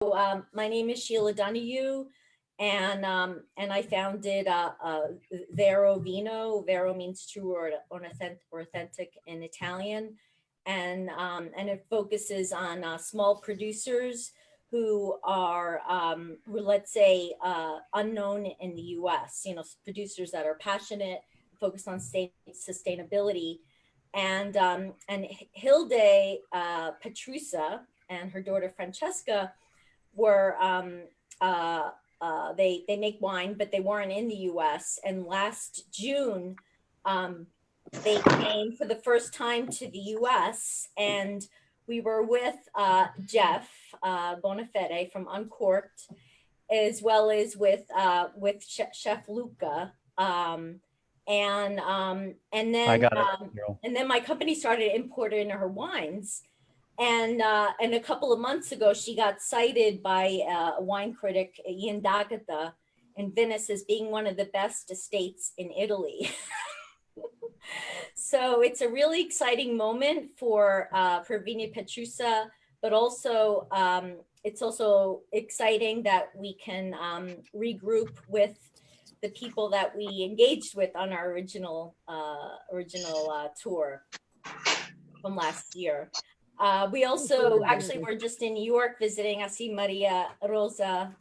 My name is Sheila Donahue, and I founded Vero Vino. Vero means true or authentic in Italian, and it focuses on small producers who are, let's say, unknown in the U.S. Producers that are passionate, focused on state sustainability, and Hilde Petrusa and her daughter Francesca were they make wine, but they weren't in the U.S. And last June, they came for the first time to the U.S. and we were with Jeff Bonafede from Uncorked, as well as with Chef Luca. And I then got it, um, Carol. and then my company started importing her wines, and a couple of months ago, she got cited by a wine critic, Ian D'Agata, in Venice as being one of the best estates in Italy. So it's a really exciting moment for Vigna Petrusa, but also it's also exciting that we can regroup with the people that we engaged with on our original tour from last year. We also actually were just in New York visiting. I see Maria Rosa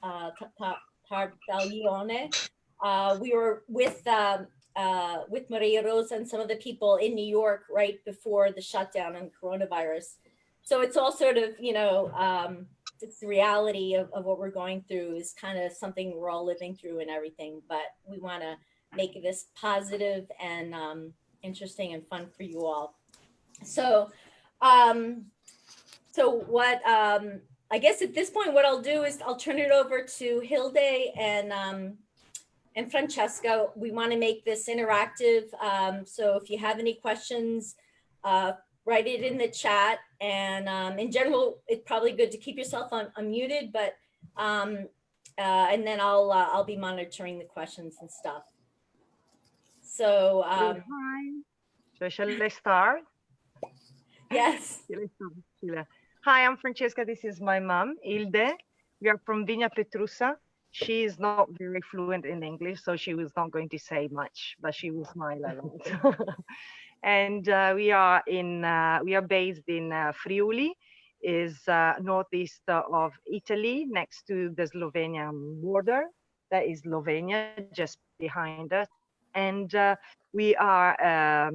Tartaglione. We were with Maria Rosa and some of the people in New York right before the shutdown and coronavirus. So it's all sort of, it's the reality of what we're going through is kind of something we're all living through and everything. But we want to make this positive and interesting and fun for you all. So what I guess at this point, what I'll do is I'll turn it over to Hilde and Francesca. We want to make this interactive. So if you have any questions, write it in the chat. And in general, it's probably good to keep yourself unmuted, but and then I'll be monitoring the questions and stuff. So Hi. So shall I start? Yes. Hi, I'm Francesca. This is my mom, Hilde. We are from Vigna Petrusa. She is not very fluent in English, so she was not going to say much, but she will smile a lot. And we are based in Friuli, is northeast of Italy, next to the Slovenian border. That is Slovenia, just behind us. And we are.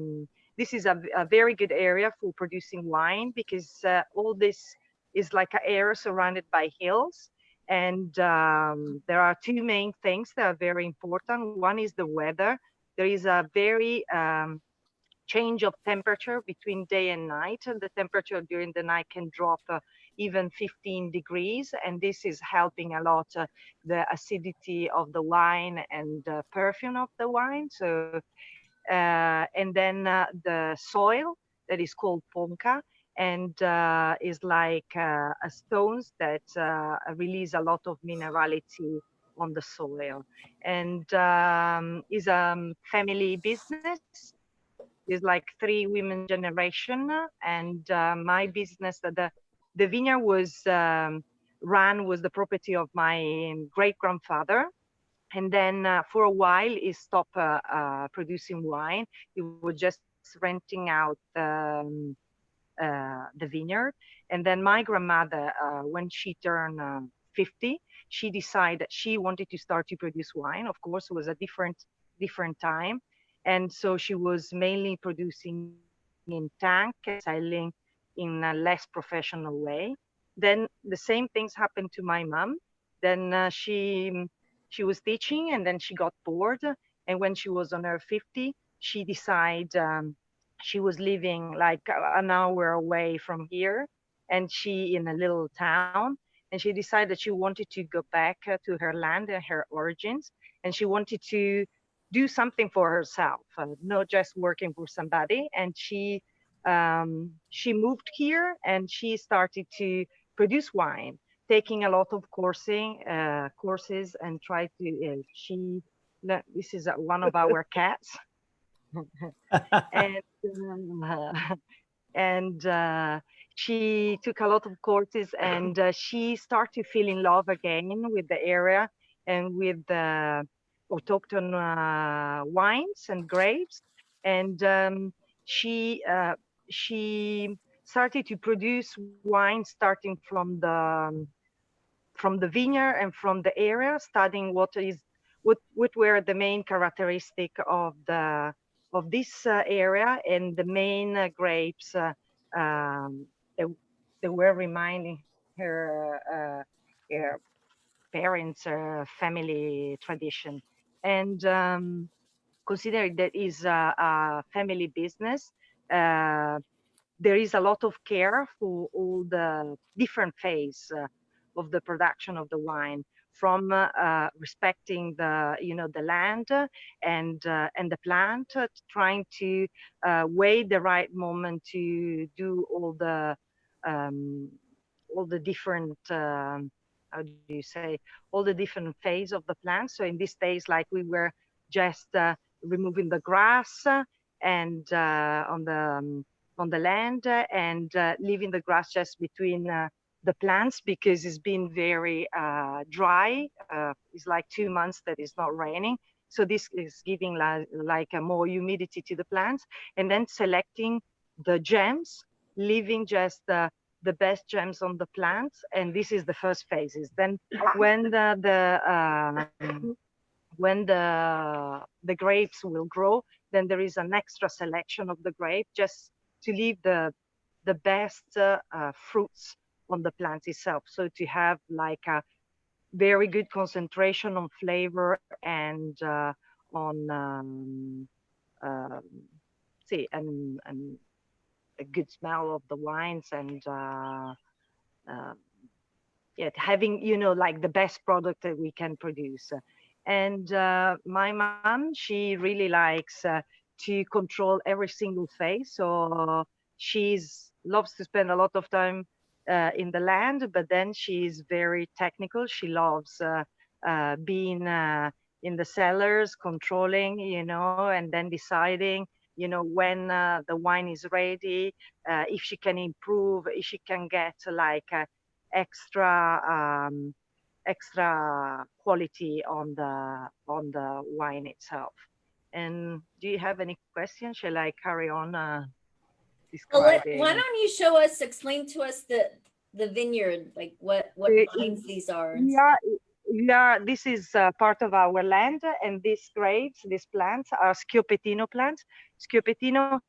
This is a very good area for producing wine because all this is like an area surrounded by hills. And there are two main things that are very important. One is the weather. There is a very change of temperature between day and night. And the temperature during the night can drop even 15 degrees. And this is helping a lot the acidity of the wine and the perfume of the wine. So and then the soil that is called ponca and is like a stones that release a lot of minerality on the soil, and is a family business. Is like 3 women generation, and my business the vineyard was was the property of my great grandfather. And then for a while, he stopped producing wine. He was just renting out the vineyard. And then my grandmother, when she turned 50, she decided that she wanted to start to produce wine. Of course, it was a different time. And so she was mainly producing in tank and selling in a less professional way. Then the same things happened to my mom. Then she was teaching and then she got bored. And when she was on her 50, she decided she was living like an hour away from here, and she in a little town. And she decided she wanted to go back to her land and her origins. And she wanted to do something for herself, not just working for somebody. And she moved here and she started to produce wine, taking a lot of courses and try to this is one of our cats. And and she took a lot of courses, and she started to feel in love again with the area and with the autochthon wines and grapes. And she started to produce wine starting from the vineyard and from the area, studying what were the main characteristic of this area, and the main grapes that, that were reminding her parents' family tradition. And considering that is a family business, uh, there is a lot of care for all the different phase of the production of the wine, from respecting the land and the plant, trying to wait the right moment to do um, all the different how do you say, all the different phase of the plant. So in these days, like, we were just removing the grass and on the land, and leaving the grass just between the plants, because it's been very dry. It's like 2 months that it's not raining. So this is giving like a more humidity to the plants, and then selecting the gems, leaving just the best gems on the plants. And this is the first phases. Then when the grapes will grow, then there is an extra selection of the grape, just to leave the best fruits on the plant itself. So to have like a very good concentration on flavor and on see and a good smell of the wines, and uh, yeah, having, like, the best product that we can produce. And my mom, she really likes to control every single phase. So she's loves to spend a lot of time in the land, but then she's very technical. She loves being in the cellars, controlling, and then deciding, when the wine is ready, if she can improve, if she can get like extra extra quality on the wine itself. And do you have any questions? Shall I carry on Well, why describing? don't you explain to us the vineyard, like what vines these are and Yeah, stuff. yeah, this is part of our land, and these grapes, these plants are Schioppettino plants. Schioppettino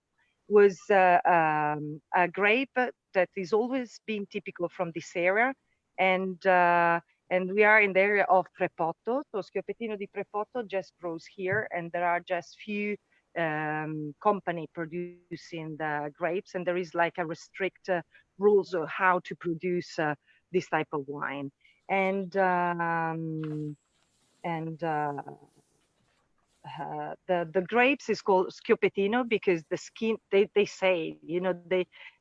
was a grape that is always been typical from this area, and we are in the area of Prepotto. So Schioppettino di Prepotto just grows here, and there are just few company producing the grapes, and there is like a restrict rules of how to produce this type of wine. And and the grapes is called Schioppettino because the skin, they say,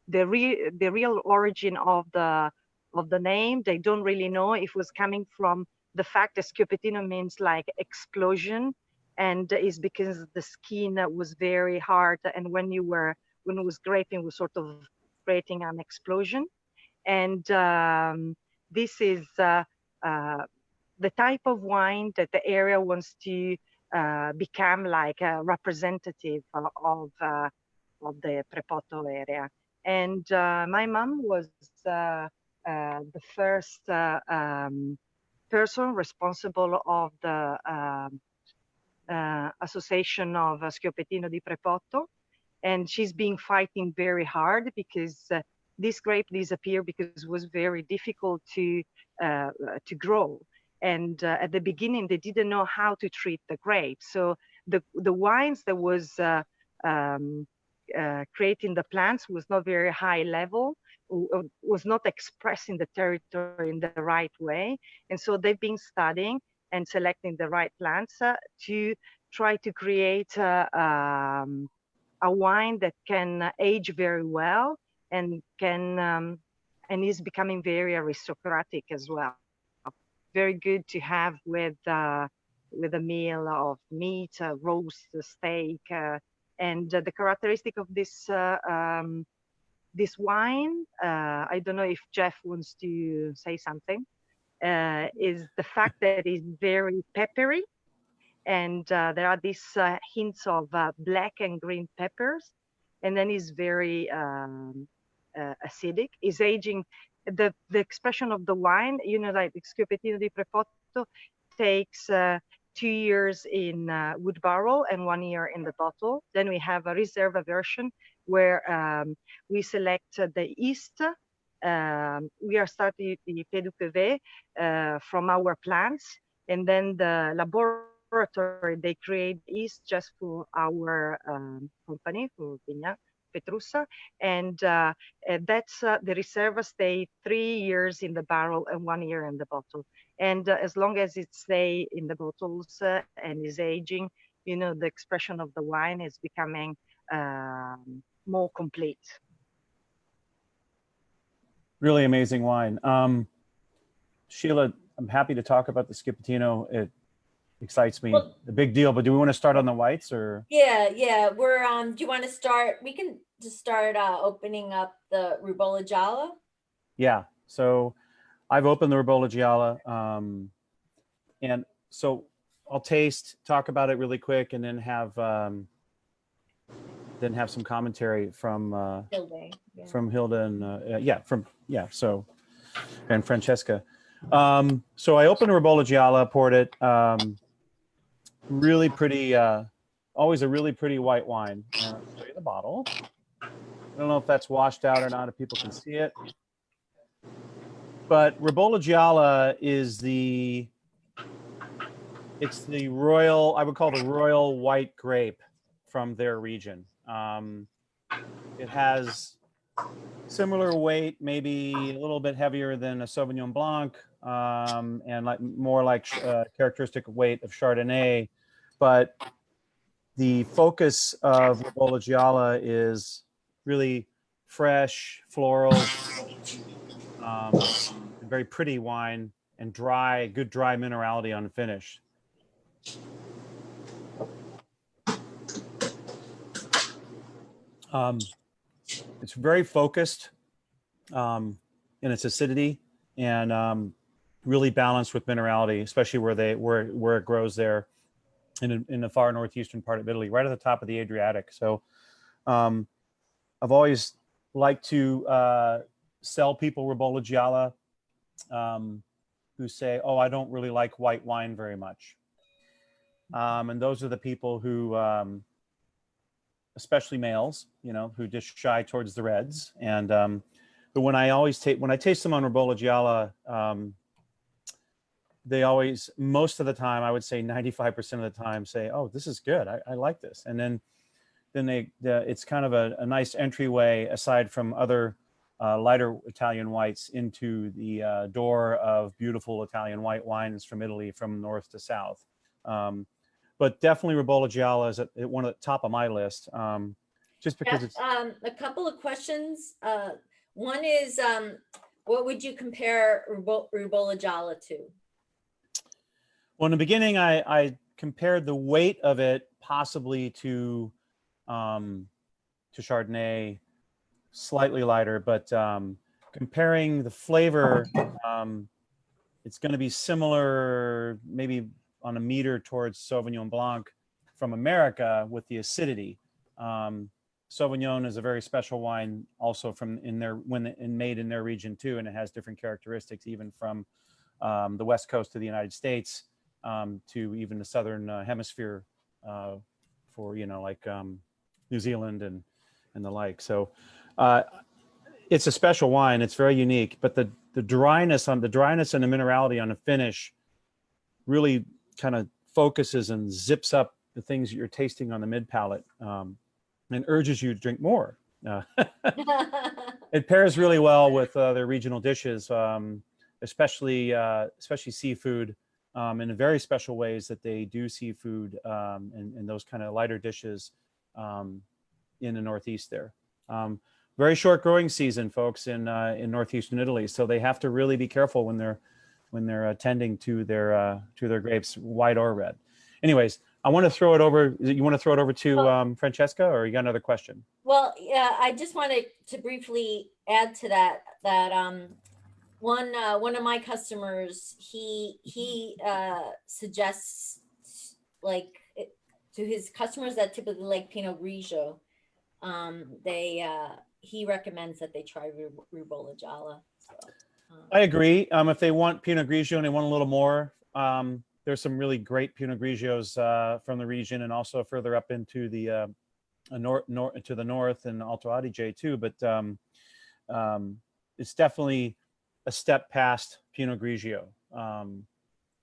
the real origin of the name, they don't really know if it was coming from the fact that Schioppettino means like explosion, and is because the skin was very hard, and when it was graping, was sort of creating an explosion. And this is the type of wine that the area wants to become like a representative of the Prepotto area. And my mom was the first person responsible of the Association of Schioppettino di Prepotto, and she's been fighting very hard because this grape disappeared because it was very difficult to grow. And at the beginning, they didn't know how to treat the grapes. So the wines that was creating the plants was not very high level, was not expressing the territory in the right way. And so they've been studying and selecting the right plants to try to create a wine that can age very well, and can and is becoming very aristocratic as well. Very good to have with a meal of meat, roast steak, and the characteristic of this this wine, I don't know if Jeff wants to say something, is the fact that it's very peppery, and there are these hints of black and green peppers, and then it's very acidic. It's aging. The expression of the wine, you know, like the Schioppettino di Prefotto takes 2 years in wood barrel and 1 year in the bottle. Then we have a Riserva version where we select the yeast. We are starting the Pé du Pévé from our plants, and then the laboratory, they create yeast just for our company, for Vigna Petrusa, and that's the Riserva stay 3 years in the barrel and 1 year in the bottle. And as long as it stay in the bottles and is aging, you know, the expression of the wine is becoming more complete. Really amazing wine. Sheila, I'm happy to talk about the Schioppettino. It excites me, Well, a big deal. But do we want to start on the whites or? yeah, we're do you want to start? We can just start opening up the Rubola Gialla. Yeah. So I've opened the Rubola Gialla, and so I'll taste, talk about it really quick, and then have some commentary from Hilde, yeah. from Hilda and so and Francesca. So I opened a Rubola Gialla, poured it. Really pretty, always a really pretty white wine. I'll show you the bottle. I don't know if that's washed out or not, if people can see it. But Rubola Gialla is it's the royal, I would call the royal white grape from their region. It has similar weight, maybe a little bit heavier than a Sauvignon Blanc, and more like characteristic weight of Chardonnay. But the focus of Rubola Gialla is really fresh, floral, very pretty wine, and dry, good dry minerality on the finish. It's very focused in its acidity, and really balanced with minerality, especially where it grows there in the far northeastern part of Italy, right at the top of the Adriatic. So I've always liked to sell people Rubola Gialla who say, oh, I don't really like white wine very much. And those are the people who, especially males, you know, who just shy towards the reds. And but when I taste them on Rubola Gialla, they always, most of the time, I would say 95% of the time, say, "Oh, this is good. I like this." And then it's kind of a nice entryway, aside from other lighter Italian whites, into the door of beautiful Italian white wines from Italy, from north to south. But definitely Rubola Gialla is at one of the top of my list, just because it's a couple of questions. One is, what would you compare Rubola Gialla to? Well, in the beginning, I compared the weight of it possibly to Chardonnay, slightly lighter, but comparing the flavor, it's going to be similar, maybe on a meter, towards Sauvignon Blanc from America with the acidity. Sauvignon is a very special wine, also made in their region too, and it has different characteristics, even from the west coast of the United States to even the southern hemisphere, for like New Zealand and the like. So it's a special wine. It's very unique, but the dryness and the minerality on the finish really kind of focuses and zips up the things that you're tasting on the mid palate, and urges you to drink more. It pairs really well with their regional dishes, especially seafood, in very special ways that they do seafood and those kind of lighter dishes in the Northeast there. Very short growing season, folks, in northeastern Italy, so they have to really be careful when they're tending to their grapes, white or red. Anyways, I want to throw it over. You want to throw it over to Francesca, or you got another question? Well, yeah, I just wanted to briefly add to that, one of my customers, he suggests, like, to his customers that typically like Pinot Grigio, he recommends that they try Ribolla Gialla. So, I agree. If they want Pinot Grigio and they want a little more, there's some really great Pinot Grigios from the region, and also further up into the to the north and Alto Adige too. But it's definitely a step past Pinot Grigio,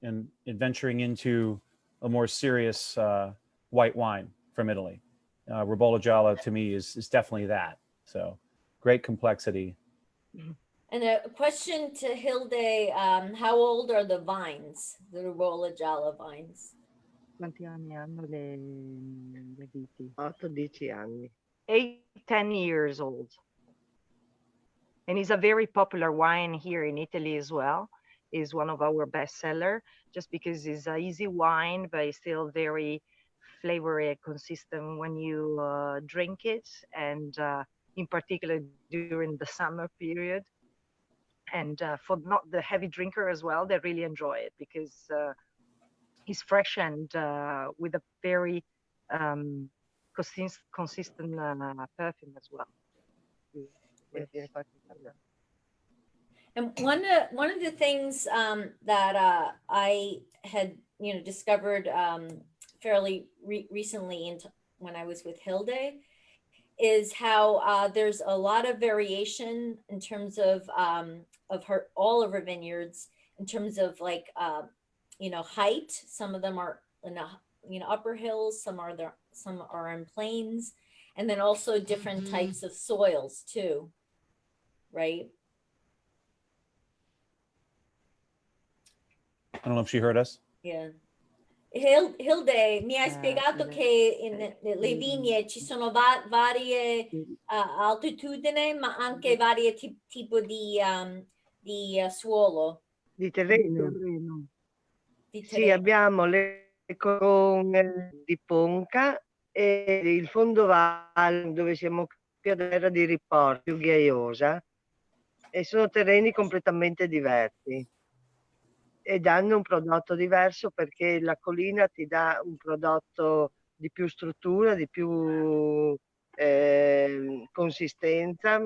and venturing into a more serious white wine from Italy. Ribolla Gialla to me is definitely that. So great complexity. and a question to Hilde, how old are the vines, the Ribolla Gialla vines? Quanti anni hanno le viti? 8-10 anni. 8-10 years old. And it's a very popular wine here in Italy as well. Is one of our best seller, just because it's an easy wine, but it's still very flavory and consistent when you drink it, and in particular during the summer period. And for not the heavy drinker as well, they really enjoy it because it's fresh and with a very consistent perfume as well. And one of the things that I had discovered fairly recently when I was with Hilde is how there's a lot of variation in terms of all of her vineyards in terms of like height. Some of them are in upper hills, some are in plains, and then also different types of soils too, right? I don't know if she heard us. Yeah. Hilde mi hai spiegato che le vigne ci sono varie altitudini, ma anche varie tipo di suolo. Di terreno. Di Sì, terreno. abbiamo le colonne di Ponca e il fondovalle dove siamo qui a terra di Riporto, più ghiaiosa, e sono terreni completamente diversi e danno un prodotto diverso, perché la collina ti dà un prodotto di più struttura, di più consistenza,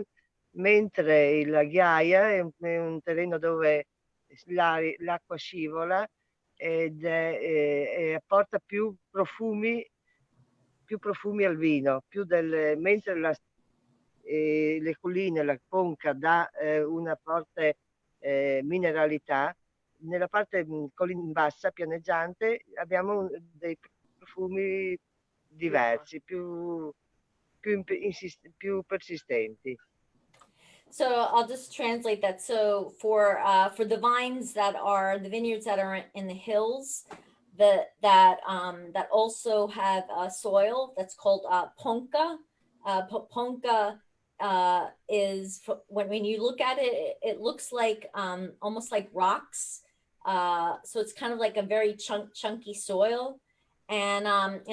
mentre la ghiaia è un terreno dove l'acqua scivola ed apporta più profumi al vino, mentre le colline, la Conca dà una forte mineralità. Nella parte bassa, pianeggiante, abbiamo dei profumi diversi, più persistenti. So I'll just translate that. So for the vines that are the vineyards that are in the hills, that also have a soil that's called ponca. Ponca is, when you look at it, it looks like almost like rocks. So it's kind of like a very chunky soil, and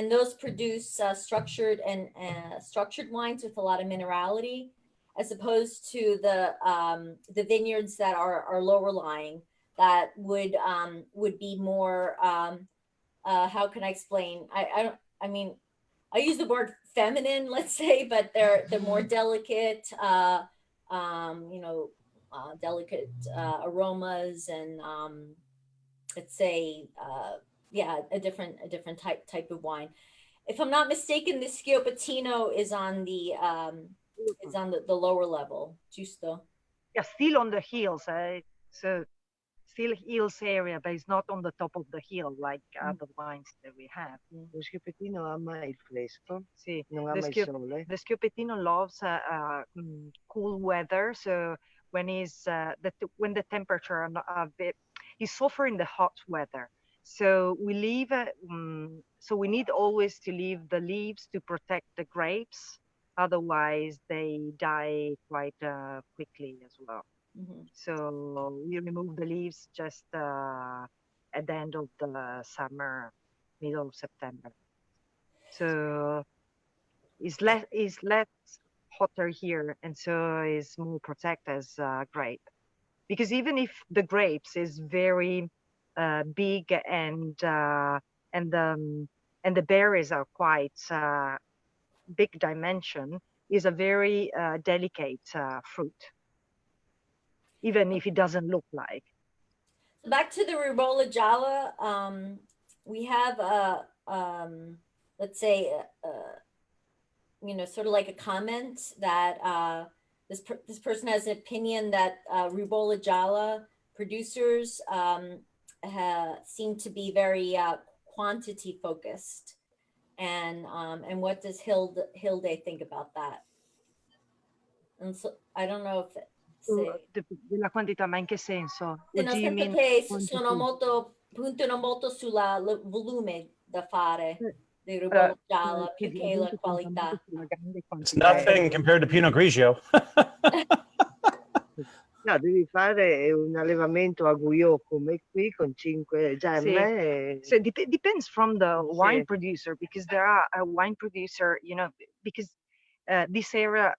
those produce structured wines with a lot of minerality, as opposed to the vineyards that are lower lying, that would be more how can I explain? I mean, I use the word feminine, let's say, but they're more delicate, delicate aromas, and let's say a different type of wine. If I'm not mistaken, the Schioppettino is on the lower level, giusto? Yeah, still on the hills. So still hills area, but it's not on the top of the hill like other wines that we have. Lo Schioppettino ama il fresco, Sì. non ama il sole. The Schioppettino loves cool weather. So when when the temperature a bit, he's suffering the hot weather. So we leave. So we need always to leave the leaves to protect the grapes. Otherwise, they die quite quickly as well. Mm-hmm. So we remove the leaves just at the end of the summer middle of September. So it's less hotter here, and so it's more protected as grape. Because even if the grapes is very big and the berries are quite big dimension, is a very delicate fruit, even if it doesn't look like. Back to the Rubola Jala, we have let's say, sort of like a comment that this person has an opinion that Rubola Jala producers seem to be very quantity focused, and what does Hilde think about that? And so I don't know if Della quantità, ma in che senso? What nel do you senso mean che quantity? puntano molto sulla volume da fare di Allora, Rubola Jala più sì, che la punta qualità. molto sulla grande It's quantità. nothing compared to Pinot Grigio. No, devi fare un allevamento a Guyot come qui con 5 gemme. So it depends from the wine Sì. producer, because there are a wine producer, because this area,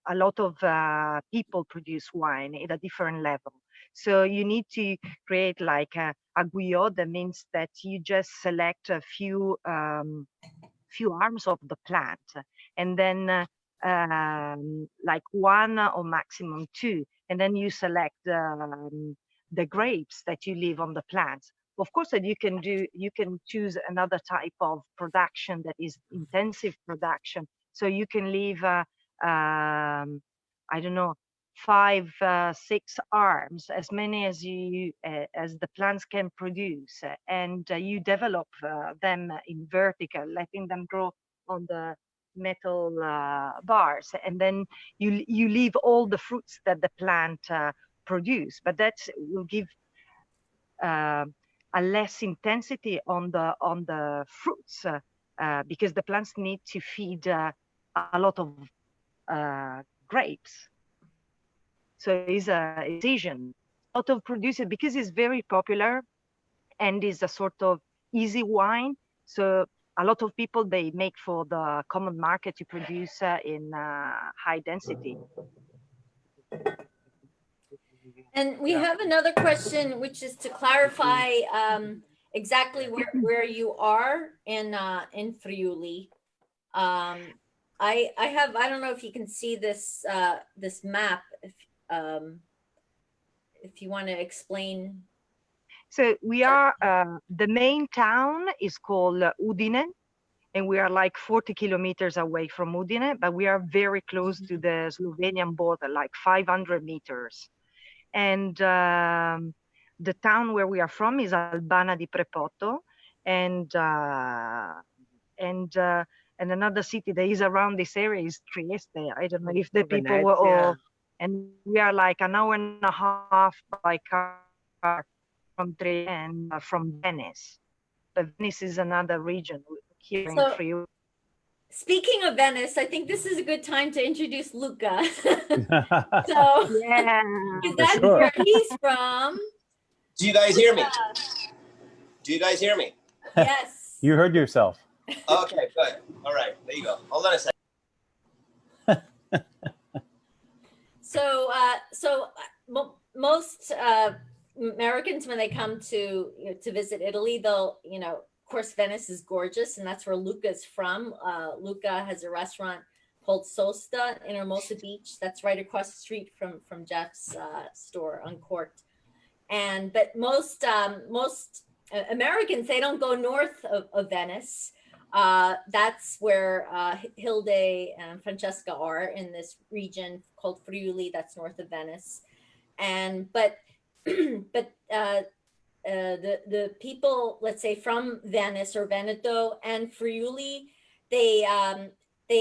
a lot of people produce wine at a different level. So you need to create like a Guyot. That means that you just select a few arms of the plant, and then like one or maximum two, and then you select the grapes that you leave on the plants. Of course, that you can choose another type of production that is intensive production. So you can leave I don't know, 5, 6 arms, as many as as the plants can produce, and you develop them in vertical, letting them grow on the metal bars, and then you leave all the fruits that the plant produce, but that will give a less intensity on the fruits because the plants need to feed a lot of grapes. So it's a decision. A lot of producers, because it's very popular and is a sort of easy wine. So a lot of people, they make for the common market to produce in high density. And we have another question, which is to clarify exactly where you are in Friuli. I don't know if you can see this this map. If you want to explain. So we are, the main town is called Udine, and we are like 40 kilometers away from Udine, but we are very close to the Slovenian border, like 500 meters. And the town where we are from is Albana di Prepoto, and another city that is around this area is Trieste. I don't know if the people were all, and we are like an hour and a half by car from Trieste and from Venice. But Venice is another region here in Friuli. Speaking of Venice, I think this is a good time to introduce Luca. So, yeah, that's where he's from. Do you guys hear me? Do you guys hear me? Yes. You heard yourself. Okay, good. All right, there you go. Hold on a second. So, most Americans, when they come to visit Italy, they'll, of course, Venice is gorgeous, and that's where Luca's from. Luca has a restaurant called Sosta in Hermosa Beach. That's right across the street from Jeff's store, Uncorked. But most Americans, they don't go north of Venice. That's where Hilde and Francesca are, in this region called Friuli, that's north of Venice. But the people, let's say, from Venice or Veneto and Friuli, they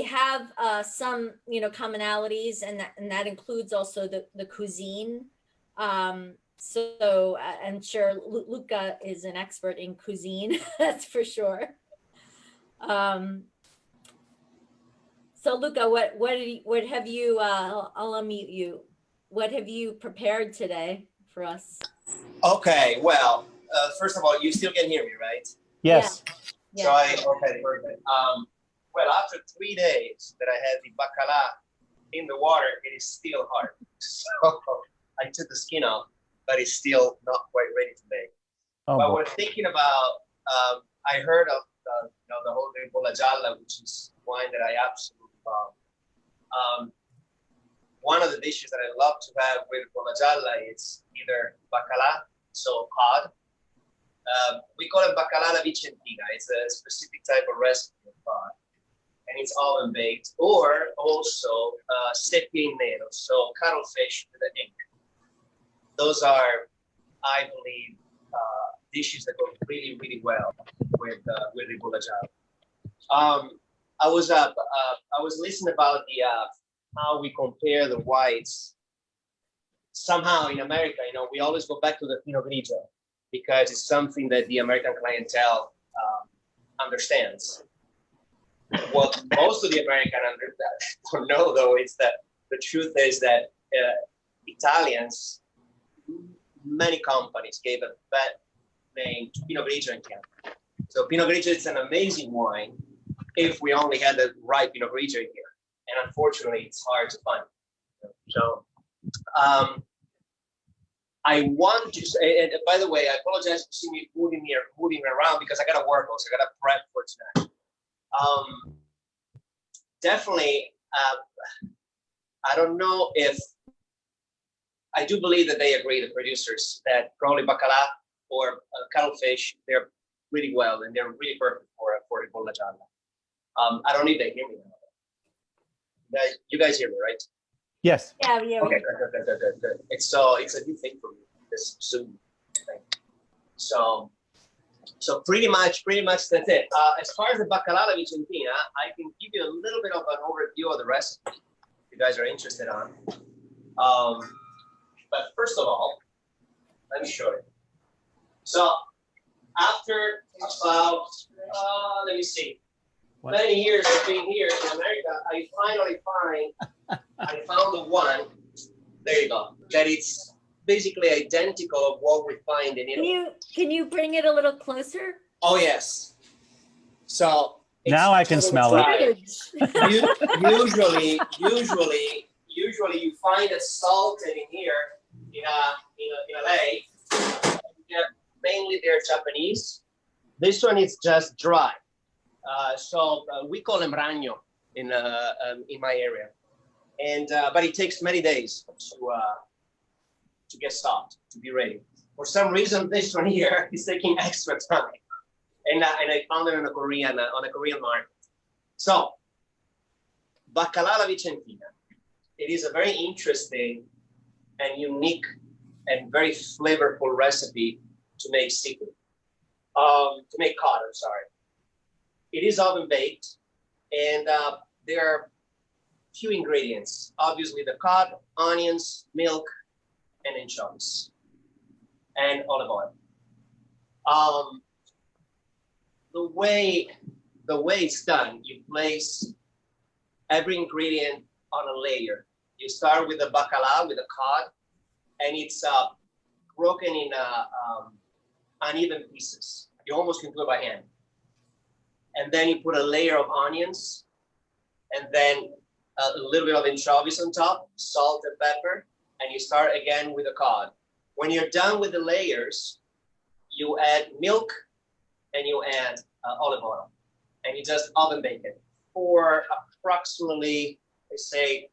have some commonalities, and that includes also the cuisine. So I'm sure Luca is an expert in cuisine, that's for sure. So Luca, what have you? I'll unmute you. What have you prepared today for us? Okay, well, first of all, you still can hear me, right? Yes. Yeah. So okay, perfect. Well, after 3 days that I had the bacala in the water, it is still hard. So I took the skin off, but it's still not quite ready to make. Oh, But boy. we're thinking about, I heard of the whole Ribolla Gialla, which is wine that I absolutely love. One of the dishes that I love to have with Ribolla Gialla is either bacala, so cod. We call it bacala alla vicentina. It's a specific type of recipe of cod, and it's oven baked, or also seppie in nero, so cuttlefish with an ink. Those are, I believe, dishes that go really, really well with Ribolla Gialla. I was listening about the how we compare the whites. Somehow in America, we always go back to the Pinot Grigio because it's something that the American clientele understands. What most of the American don't know, though, is that the truth is that Italians, many companies gave a bad name to Pinot Grigio in Canada. So Pinot Grigio is an amazing wine if we only had the right Pinot Grigio here. And unfortunately, it's hard to find. So I want to say, and by the way, I apologize for seeing me moving around because I got to work also. I got to prep for tonight. Definitely, I don't know if, I do believe that they agree, the producers, that probably bacala or cuttlefish, they're really well and they're really perfect for Ribolla Gialla. I don't need to hear me now. You guys hear me, right? Yes. Yeah. Okay, good. It's a new thing for me, this Zoom thing. So pretty much that's it. As far as the bacala alla vicentina, I can give you a little bit of an overview of the recipe if you guys are interested on. But first of all, let me show you. So after about, let me see, many years of being here in America, I finally I found the one, there you go, that it's basically identical of what we find in Italy. Can you bring it a little closer? Oh, yes. So Now I can smell it. Usually you find it salted in here in LA. Mainly they're Japanese. This one is just dry. So we call them ragno in my area, and but it takes many days to get stopped, to be ready. For some reason, this one here is taking extra time, and I found it on a Korean market. So bacala alla vicentina, it is a very interesting and unique and very flavorful recipe to make seafood, to make cod. I'm sorry. It is oven baked, and there are few ingredients. Obviously, the cod, onions, milk, and anchovies, and olive oil. The way it's done, you place every ingredient on a layer. You start with the bacala, with the cod, and it's broken in uneven pieces. You almost can do it by hand. And then you put a layer of onions, and then a little bit of anchovies on top, salt and pepper, and you start again with the cod. When you're done with the layers, you add milk and you add olive oil, and you just oven bake it for approximately, they say,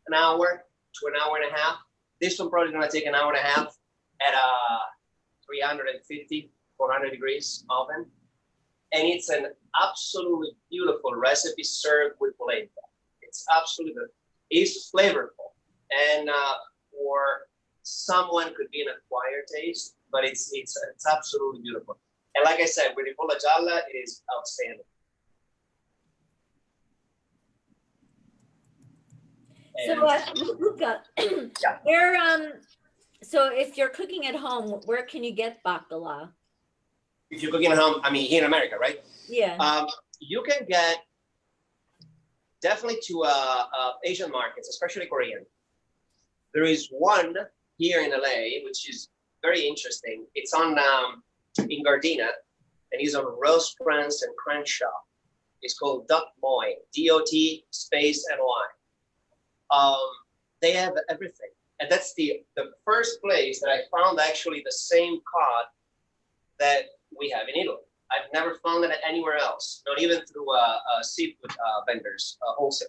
an hour to an hour and a half. This one probably gonna take an hour and a half at 350, 400 degrees oven. And it's an absolutely beautiful recipe served with polenta. It's absolutely, it's flavorful. And for someone could be an acquired taste, but it's absolutely beautiful. And like I said, with Ribolla Gialla, it is outstanding. So Luca, so if you're cooking at home, where can you get bacala? If you're cooking at home, I mean, here in America, right? Yeah. You can get definitely to Asian markets, especially Korean. There is one here in LA, which is very interesting. It's on in Gardena, and he's on Rosecrans and Crenshaw. It's called Dot Moy, D-O-T space N-Y. They have everything. And that's the first place that I found actually the same cod that we have in Italy. I've never found it anywhere else, not even through seafood vendors, wholesale.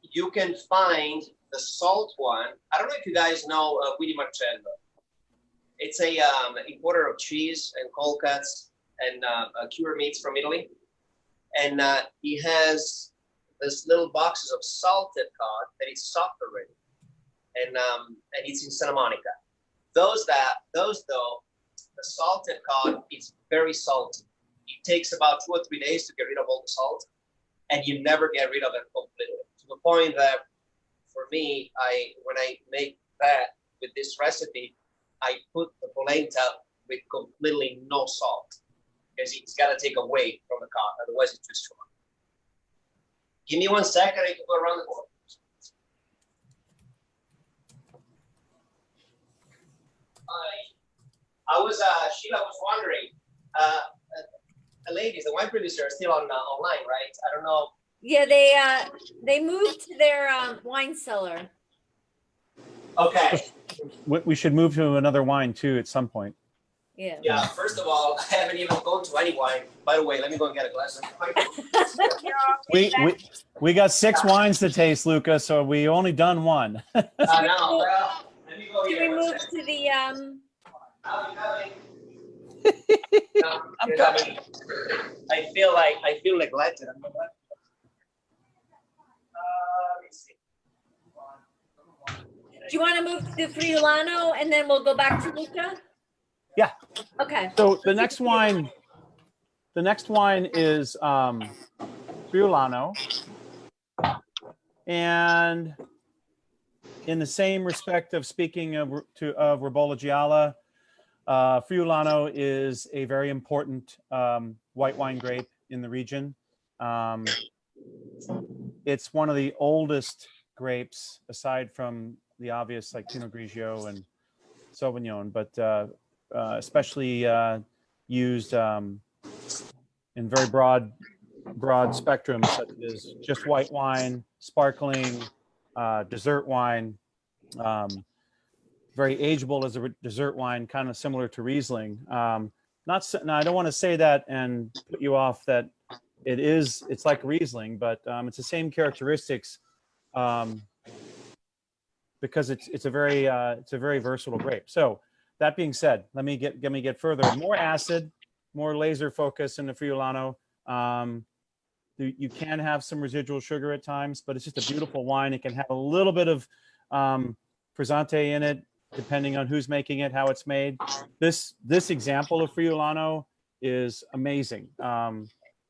You can find the salt one. I don't know if you guys know Guidi Marcello. It's a importer of cheese and cold cuts and cured meats from Italy. And he has this little boxes of salted cod that is soft already. And it's in Santa Monica. Those though, the salted cod is very salty. It takes about 2 or 3 days to get rid of all the salt, and you never get rid of it completely. To the point that, for me, when I make that with this recipe, I put the polenta with completely no salt, because it's got to take away from the cod, otherwise it's too strong. Give me 1 second, I can go around the board. Sheila was wondering, ladies, the wine producer is still online, right? I don't know. Yeah, they moved to their wine cellar. Okay. We should move to another wine too at some point. Yeah. Yeah, first of all, I haven't even gone to any wine. By the way, let me go and get a glass of wine. We got 6 wines to taste, Luca, so we only done one. I know. Well, let me go Should here. we one move second. to the I'm coming. No, I'm coming. I feel neglected. I'm neglected. Let me see. do you want to move to the Friulano and then we'll go back to Luca? Yeah. Okay. So the next wine is Friulano, and in the same respect of speaking of Ribolla Gialla, Friulano is a very important white wine grape in the region. It's one of the oldest grapes, aside from the obvious like Pinot Grigio and Sauvignon, but especially used in very broad spectrums, such as just white wine, sparkling, dessert wine, very ageable as a dessert wine, kind of similar to Riesling. Now, I don't want to say that and put you off that it's like Riesling, but it's the same characteristics because it's a very versatile grape. So that being said, let me get further. More acid, more laser focus in the Friulano. You can have some residual sugar at times, but it's just a beautiful wine. It can have a little bit of frizzante in it, depending on who's making it, how it's made. This example of Friulano is amazing.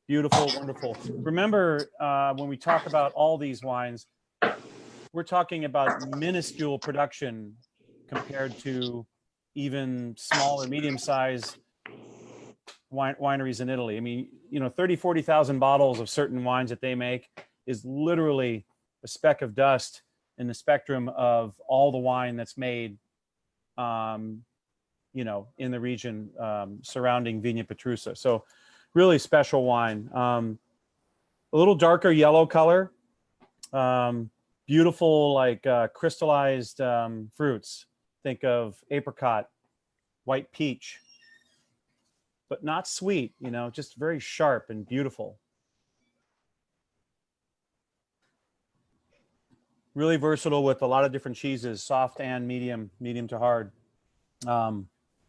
Beautiful, wonderful. Remember, when we talk about all these wines, we're talking about minuscule production compared to even small or medium-sized wineries in Italy. I mean, 30, 40,000 bottles of certain wines that they make is literally a speck of dust in the spectrum of all the wine that's made, in the region surrounding Vigna Petrusa. So really special wine. A little darker yellow color, beautiful, like crystallized fruits. Think of apricot, white peach, but not sweet, just very sharp and beautiful. Really versatile with a lot of different cheeses, soft and medium to hard.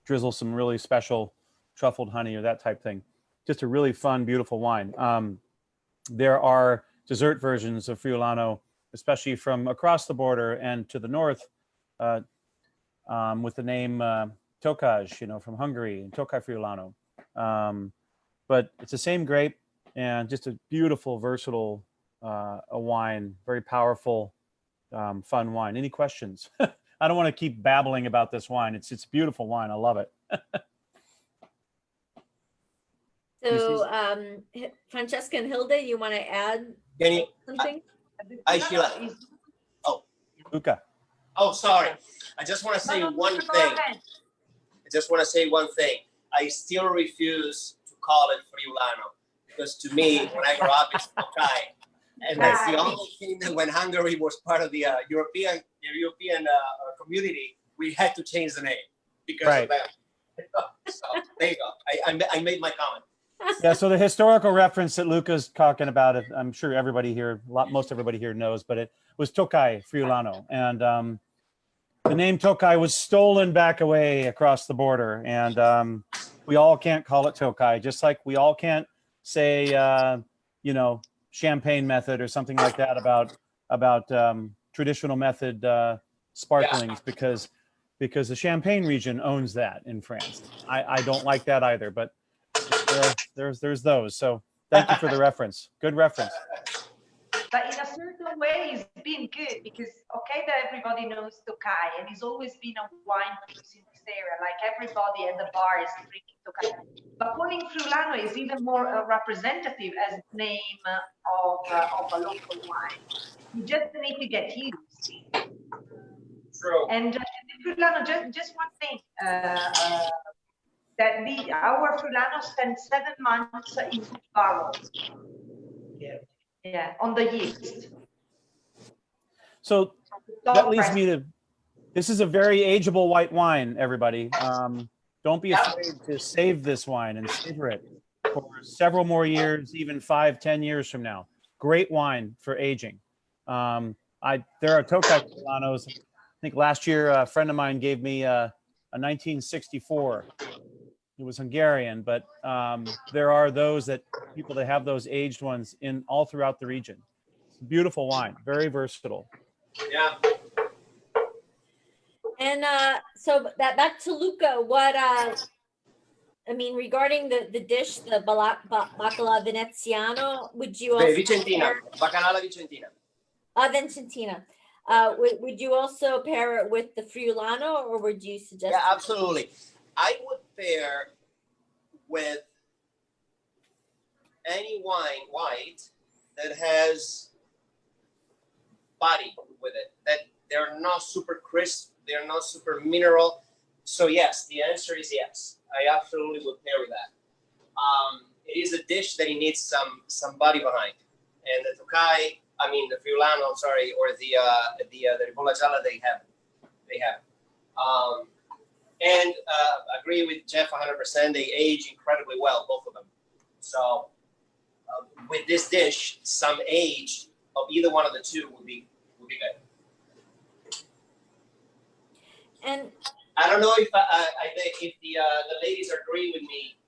Drizzle some really special truffled honey or that type thing. Just a really fun, beautiful wine. There are dessert versions of Friulano, especially from across the border and to the north, with the name Tokaj, from Hungary, and Tokaj Friulano. But it's the same grape and just a beautiful, versatile a wine, very powerful, fun wine. Any questions? I don't want to keep babbling about this wine. It's a beautiful wine. I love it. So, Francesca and Hilda, you want to add Can you? something? Sheila. Luca. Oh, sorry. I just want to say one thing. I just want to say one thing. I still refuse to call it Friulano because to me, when I grew up, it's Tokai. And that's the only thing that when Hungary was part of the European community, we had to change the name because of that. So there you go. I made my comment. Yeah, so the historical reference that Luca's talking about, I'm sure everybody here, most everybody here knows, but it was Tokai Friulano. And the name Tokai was stolen back away across the border. And we all can't call it Tokai, just like we all can't say, you know, champagne method or something like that about traditional method sparklings because the Champagne region owns that in France. I don't like that either, but there's those. So thank you for the reference. Good reference. But in a certain way, it's been good because, okay, that everybody knows Tokai, and it's always been a wine produced in this area. Like everybody at the bar is drinking Tokai. But calling Friulano is even more representative as a name of a local wine. You just need to get used. True. And Friulano, just one thing. That our Friulano spent 7 months in barrels. Yeah, on the yeast. So that leads me to, this is a very ageable white wine, everybody. Don't be afraid to save this wine and savor it for several more years, even 5-10 years from now. Great wine for aging. There are Tokai Friulanos. I think last year a friend of mine gave me a 1964. It was Hungarian, but there are those people that have those aged ones in all throughout the region. Beautiful wine, very versatile. Yeah. And so back to Luca, what I mean, regarding the dish, the Baccalà Veneziano, would you also Vicentina, Baccalà alla Vicentina. Vicentina. Would you also pair it with the Friulano, or would you suggest? Yeah, absolutely. I would pair with any white that has body with it, that they're not super crisp, they're not super mineral. So yes, the answer is yes. I absolutely would pair with that. It is a dish that it needs some body behind, and the Tokai, I mean the Friulano, sorry, or the Ribolla Gialla, they have. And agree with Jeff 100%. They age incredibly well, both of them. So with this dish, some age of either one of the two would be good. And I don't know if if the ladies agree with me.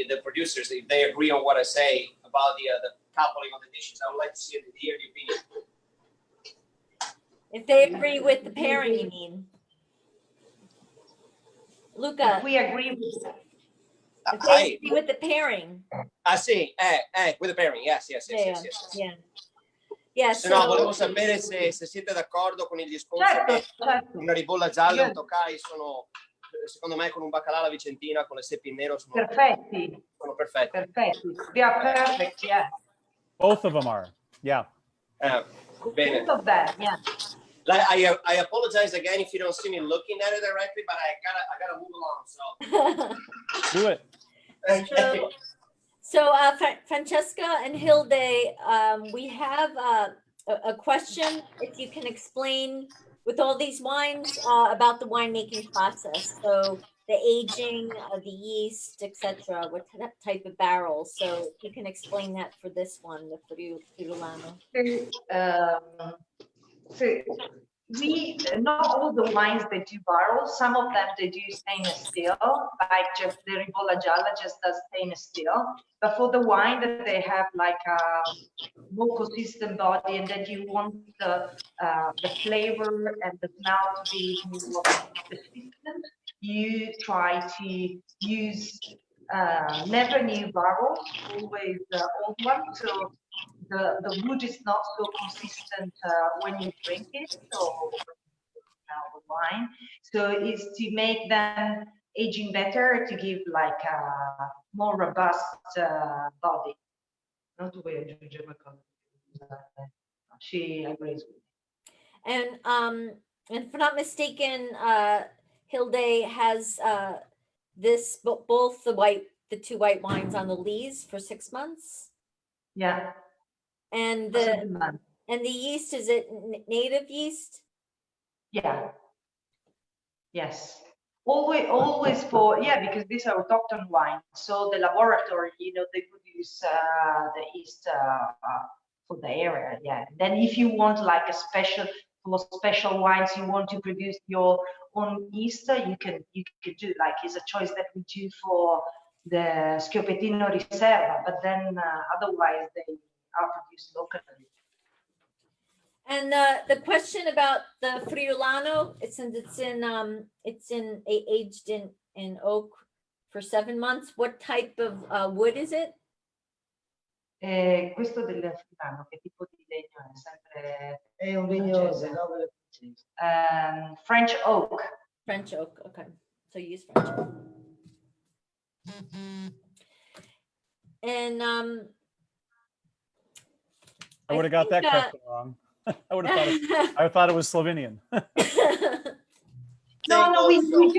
The producers, if they agree on what I say about the coupling of the dishes, I would like to hear the opinion. if they agree with the pairing, you mean? Luca, We agree with that. if they agree with the pairing. I see. With the pairing, yes. Yeah, Se no, volevo sapere se siete d'accordo con il discorso che una ribolla gialla e un Tokai sono, secondo me, con un baccalà alla Vicentina, con le sepi in nero, sono Perfetti. perfetti. They are perfect, yeah. Both of them are, yeah. Bene. Both of them, yeah. I apologize again if you don't see me looking at it directly, but I gotta move along. So Do it. So Francesca and Hilde, we have a question. If you can explain with all these wines about the winemaking process, so the aging, the yeast, etc. What type of barrels? So if you can explain that for this one, the Friulano. So we not all the wines they do barrels. Some of them they do stainless steel, like just the Ribolla Gialla just does stainless steel. But for the wine that they have like a more consistent body, and that you want the flavor and the smell to be more consistent, you try to use never new barrels, always old ones. So the wood is not so consistent when you drink it, so the wine. So it's to make them aging better, to give like a more robust body. Not the way she agrees with me. And if I'm not mistaken, Hilde has both the two white wines on the lees for 6 months. Yeah. And for the 7 months. yeast, is it native yeast? Yeah. Yes. Always for, yeah, because these are autochthon wines. So the laboratory, they produce the yeast for the area. Yeah. Then if you want like a for special wines, you want to produce your own yeast, you can do, like, it's a choice that we do for the Schioppettino Riserva, but then otherwise they are produced locally. And the question about the Friulano, since it's aged in oak for 7 months, what type of wood is it? Questo del Friulano, che tipo di legno è? Sempre È un legno del nobile francese. French oak. French oak. Okay, so you use French oak. And I would have got that question wrong. I would have I thought it was Slovenian. No, we do.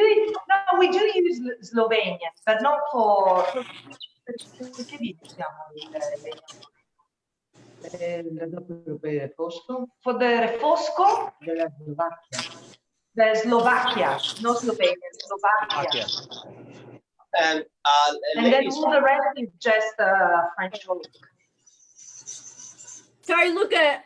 No, we do use Slovenian, but not for. Che diciamo Per il refosco for the refosco? della Slovacchia. The Slovakia, not Slovenia, Slovakia. And And then ladies, all the rest is just French oak. sorry, Luca.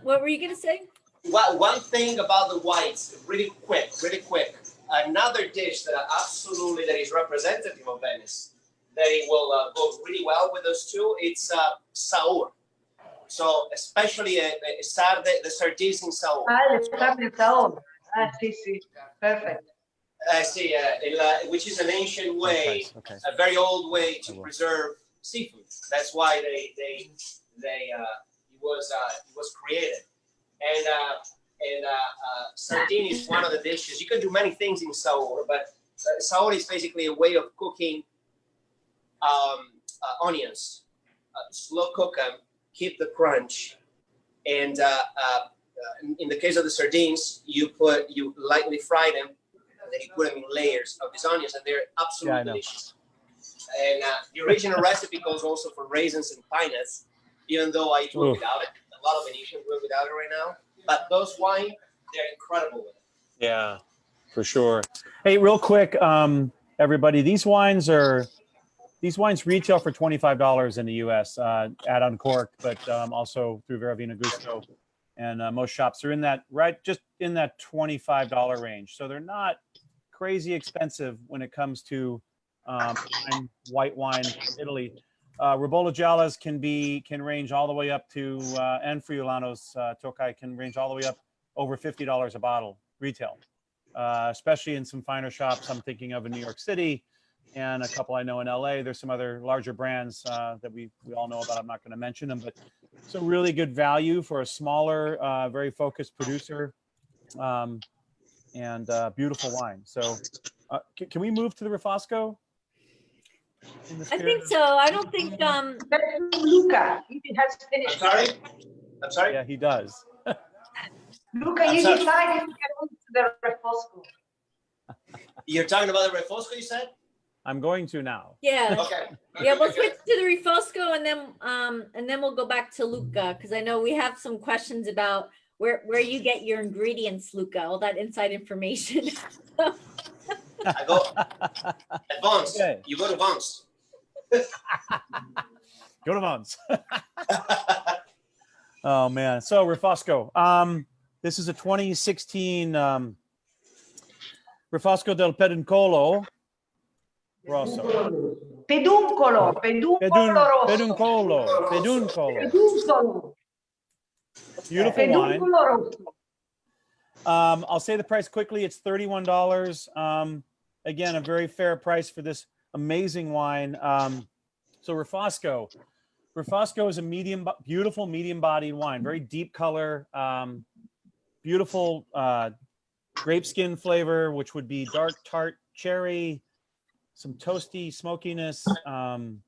What were you gonna say? one thing about the whites, really quick. Another dish that that is representative of Venice, that it will go really well with those two. It's saur. So especially the sardines in saur. Le sarde saor. Sì, perfect. See, which is an ancient way, Okay. a very old way to I will. preserve seafood. That's why it was created. And sardine is one of the dishes. You can do many things in saur, but saur is basically a way of cooking onions. Slow cook them, keep the crunch, and in the case of the sardines, you lightly fry them, and then you put them in layers of these onions, and they're absolutely Yeah, I know. delicious. And the original recipe goes also for raisins and pine nuts, even though I do it Oof. without it. A lot of Venetians do it without it right now. But those wine, they're incredible with it. Yeah, for sure. Hey, real quick, everybody, these wines retail for $25 in the U.S. At Uncork, but also through Vera Vina Gusto, and most shops are just in that $25 range. So they're not crazy expensive when it comes to white wine from Italy. Ribolla Giallas can range all the way up to, and Friulanos Tokai can range all the way up over $50 a bottle retail, especially in some finer shops. I'm thinking of in New York City and a couple I know in LA. There's some other larger brands that we all know about. I'm not going to mention them, but it's a really good value for a smaller, very focused producer, and beautiful wine. So can we move to the Refosco? I think so. I don't think Luca, if it has finished. I'm sorry? Yeah, he does. Luca, I'm you sorry. decide if you can move to the refosco. You're talking about the Refosco, you said? I'm going to now. yeah. Okay. Yeah, we'll switch to the Refosco and then we'll go back to Luca because I know we have some questions about where you get your ingredients, Luca, all that inside information. I go advanced. Okay. You go to Vance. Go to Mons. Oh man. So Refosco. This is a 2016 Refosco del Peduncolo Rosso. Peduncolo rosso. Peduncolo. Peduncolo. Beautiful wine. Peduncolo rosso. I'll say the price quickly. It's $31. Again, a very fair price for this amazing wine. So Refosco is a beautiful medium-bodied wine, very deep color, beautiful grape skin flavor, which would be dark tart cherry, some toasty smokiness. God,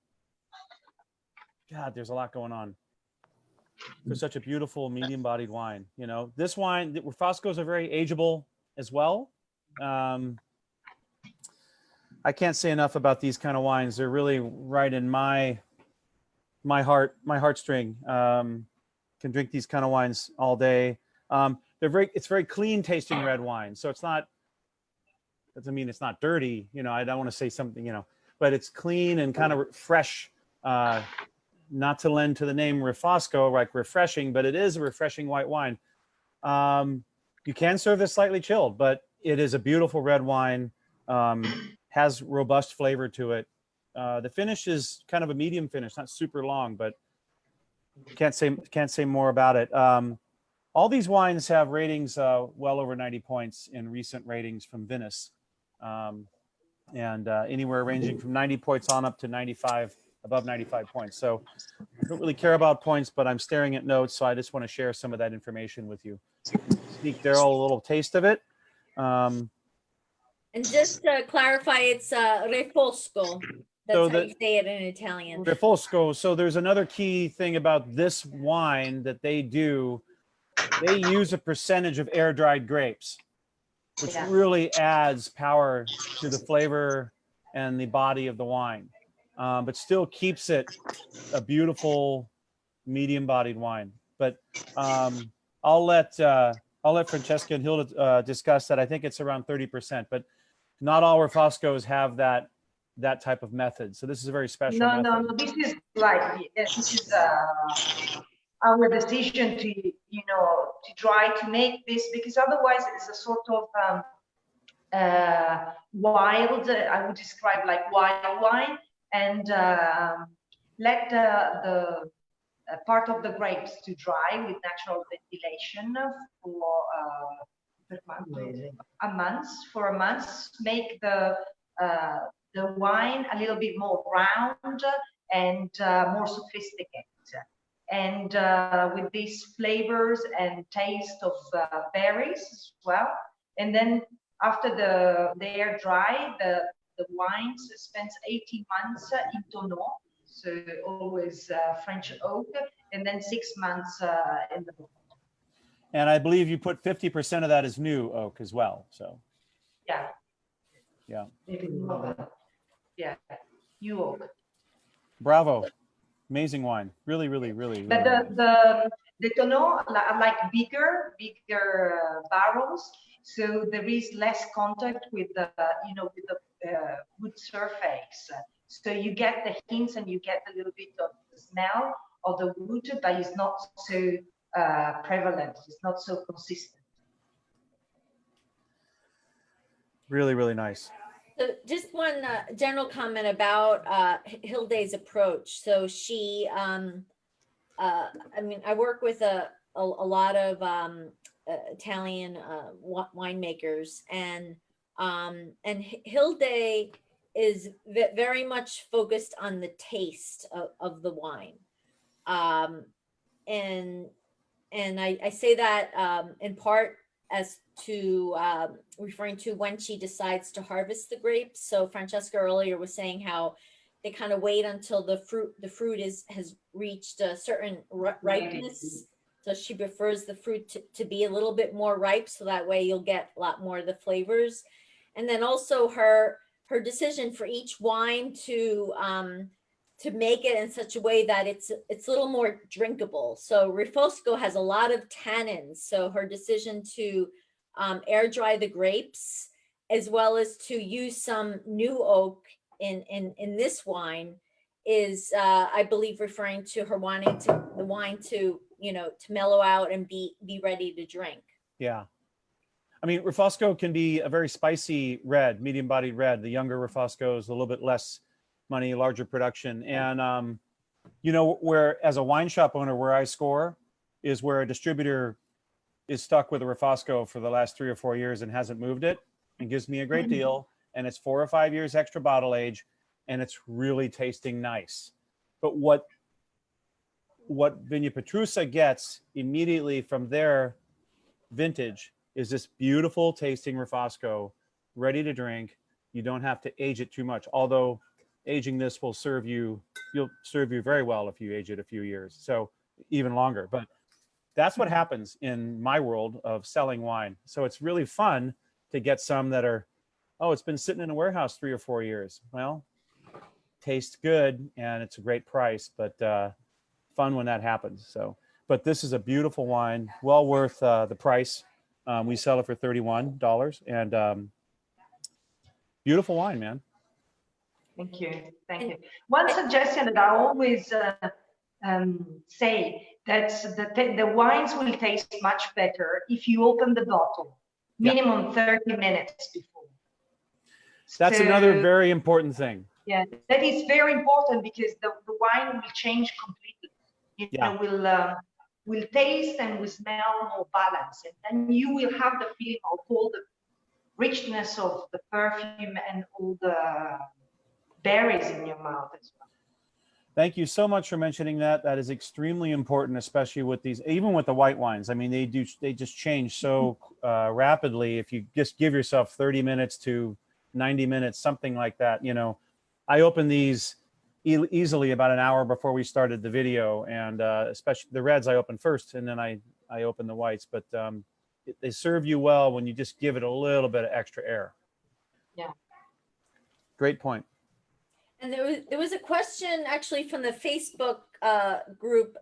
there's a lot going on for such a beautiful medium-bodied wine. You know, this wine, Refoscos are very ageable as well. I can't say enough about these kind of wines. They're really right in my heartstring. Can drink these kind of wines all day. It's very clean tasting red wine. So it's not, doesn't mean it's not dirty. You know, I don't want to say something, you know, but it's clean and kind of fresh. Not to lend to the name Refosco, like refreshing, but it is a refreshing white wine. You can serve this slightly chilled, but it is a beautiful red wine. Has robust flavor to it. The finish is kind of a medium finish, not super long, but can't say more about it. All these wines have ratings well over 90 points in recent ratings from Vinous, and anywhere ranging from 90 points on up to 95, above 95 points. So I don't really care about points, but I'm staring at notes, so I just want to share some of that information with you. Sneak Daryl a little taste of it. And just to clarify, it's Refosco. That's So how you say it in Italian. Refosco. So there's another key thing about this wine that they do. They use a percentage of air-dried grapes, which Yeah. really adds power to the flavor and the body of the wine, but still keeps it a beautiful medium-bodied wine. But I'll let Francesca and Hilda discuss that. I think it's around 30%, but not all Refoscos have that type of method. So this is a very special No, method. no, this is like, this is our decision to, you know, to try to make this, because otherwise it's a sort of wild, I would describe like wild wine, and let the part of the grapes to dry with natural ventilation for a month, make the wine a little bit more round and more sophisticated. And with these flavors and taste of berries as well. And then after they are dry, the wine spends 18 months in tonneau, so always French oak, and then 6 months in the book. And I believe you put 50% of that as new oak as well. So Yeah. yeah. Yeah, new oak. Bravo. Amazing wine. Really, really, really. But really the tonneau are like bigger barrels, so there is less contact with the with the wood surface. So you get the hints and you get a little bit of the smell of the wood, but it's not so prevalent. It's not so consistent. really, really nice. So just one general comment about Hilde's approach. So she, I mean, I work with a lot of Italian winemakers, and Hilde is very much focused on the taste of the wine, and I say that in part as to referring to when she decides to harvest the grapes. So Francesca earlier was saying how they kind of wait until the fruit has reached a certain ripeness. So she prefers the fruit to be a little bit more ripe, so that way you'll get a lot more of the flavors. And then also her decision for each wine to make it in such a way that it's a little more drinkable. So Refosco has a lot of tannins. So her decision to air dry the grapes, as well as to use some new oak in this wine, is I believe referring to her wanting the wine to mellow out and be ready to drink. Yeah. I mean, Refosco can be a very spicy red, medium-bodied red. The younger Refosco is a little bit less money, larger production. And, where as a wine shop owner, where I score is where a distributor is stuck with a Refosco for the last 3 or 4 years and hasn't moved it, and gives me a great deal. And it's 4 or 5 years extra bottle age, and it's really tasting nice. But what Vigna Petrusa gets immediately from their vintage is this beautiful tasting Refosco, ready to drink. You don't have to age it too much, although aging this will serve you very well if you age it a few years, so even longer. But that's what happens in my world of selling wine. So it's really fun to get some that are, oh, it's been sitting in a warehouse 3 or 4 years. Well, tastes good and it's a great price, but fun when that happens. So, but this is a beautiful wine, well worth the price. We sell it for $31, and beautiful wine, man. Thank you. Thank you. One suggestion that I always say that the wines will taste much better if you open the bottle minimum 30 minutes before. That's another very important thing. Yeah, that is very important because the wine will change completely. It will taste and will smell more balanced, and then you will have the feeling of all the richness of the perfume and all the berries in your mouth as well. Thank you so much for mentioning that. That is extremely important, especially with these, even with the white wines. I mean, they just change so rapidly. If you just give yourself 30 minutes to 90 minutes, something like that, you know. I opened these easily about an hour before we started the video, and especially the reds I opened first, and then I opened the whites. But they serve you well when you just give it a little bit of extra air. Yeah. Great point. And there was a question actually from the Facebook group,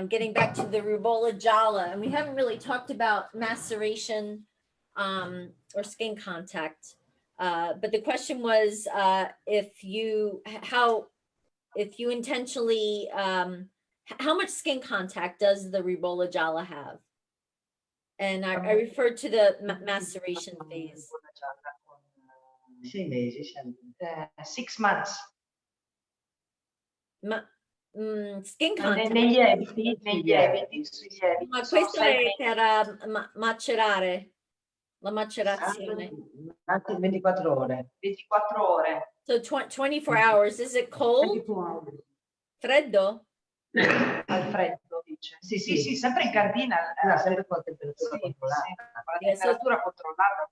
getting back to the Rubola Gialla, and we haven't really talked about maceration or skin contact. But the question was if you intentionally, how much skin contact does the Rubola Gialla have? And I referred to the maceration phase. 6 months. Skin contact. Negli lieviti. Ma questo è per macerare, la macerazione. 24 ore. 24 ore. So 24 hours. Is it cold? 24 hours. Freddo? Al freddo, dice. Sì, sempre in cantina. Sempre con la temperatura controllata. Con la temperatura controllata.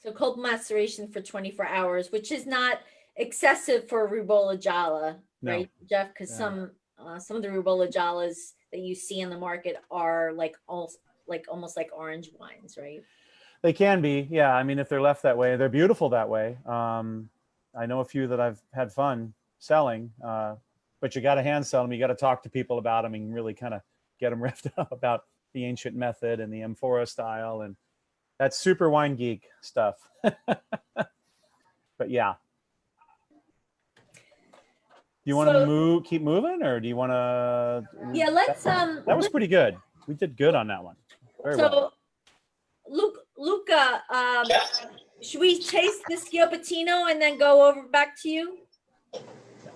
So cold maceration for 24 hours, which is not excessive for Rubola Gialla, right, Jeff? Because some of the Rubola Giallas that you see in the market are almost like orange wines, right? They can be, yeah. I mean, if they're left that way, they're beautiful that way. I know a few that I've had fun selling, but you got to hand sell them. You got to talk to people about them and really kind of get them revved up about the ancient method and the amphora style, and that's super wine geek stuff. But yeah. Do you want to keep moving, or do you want to? Yeah, let's. That was pretty good. We did good on that one. Very well. Luca, should we taste the Schioppettino and then go over back to you?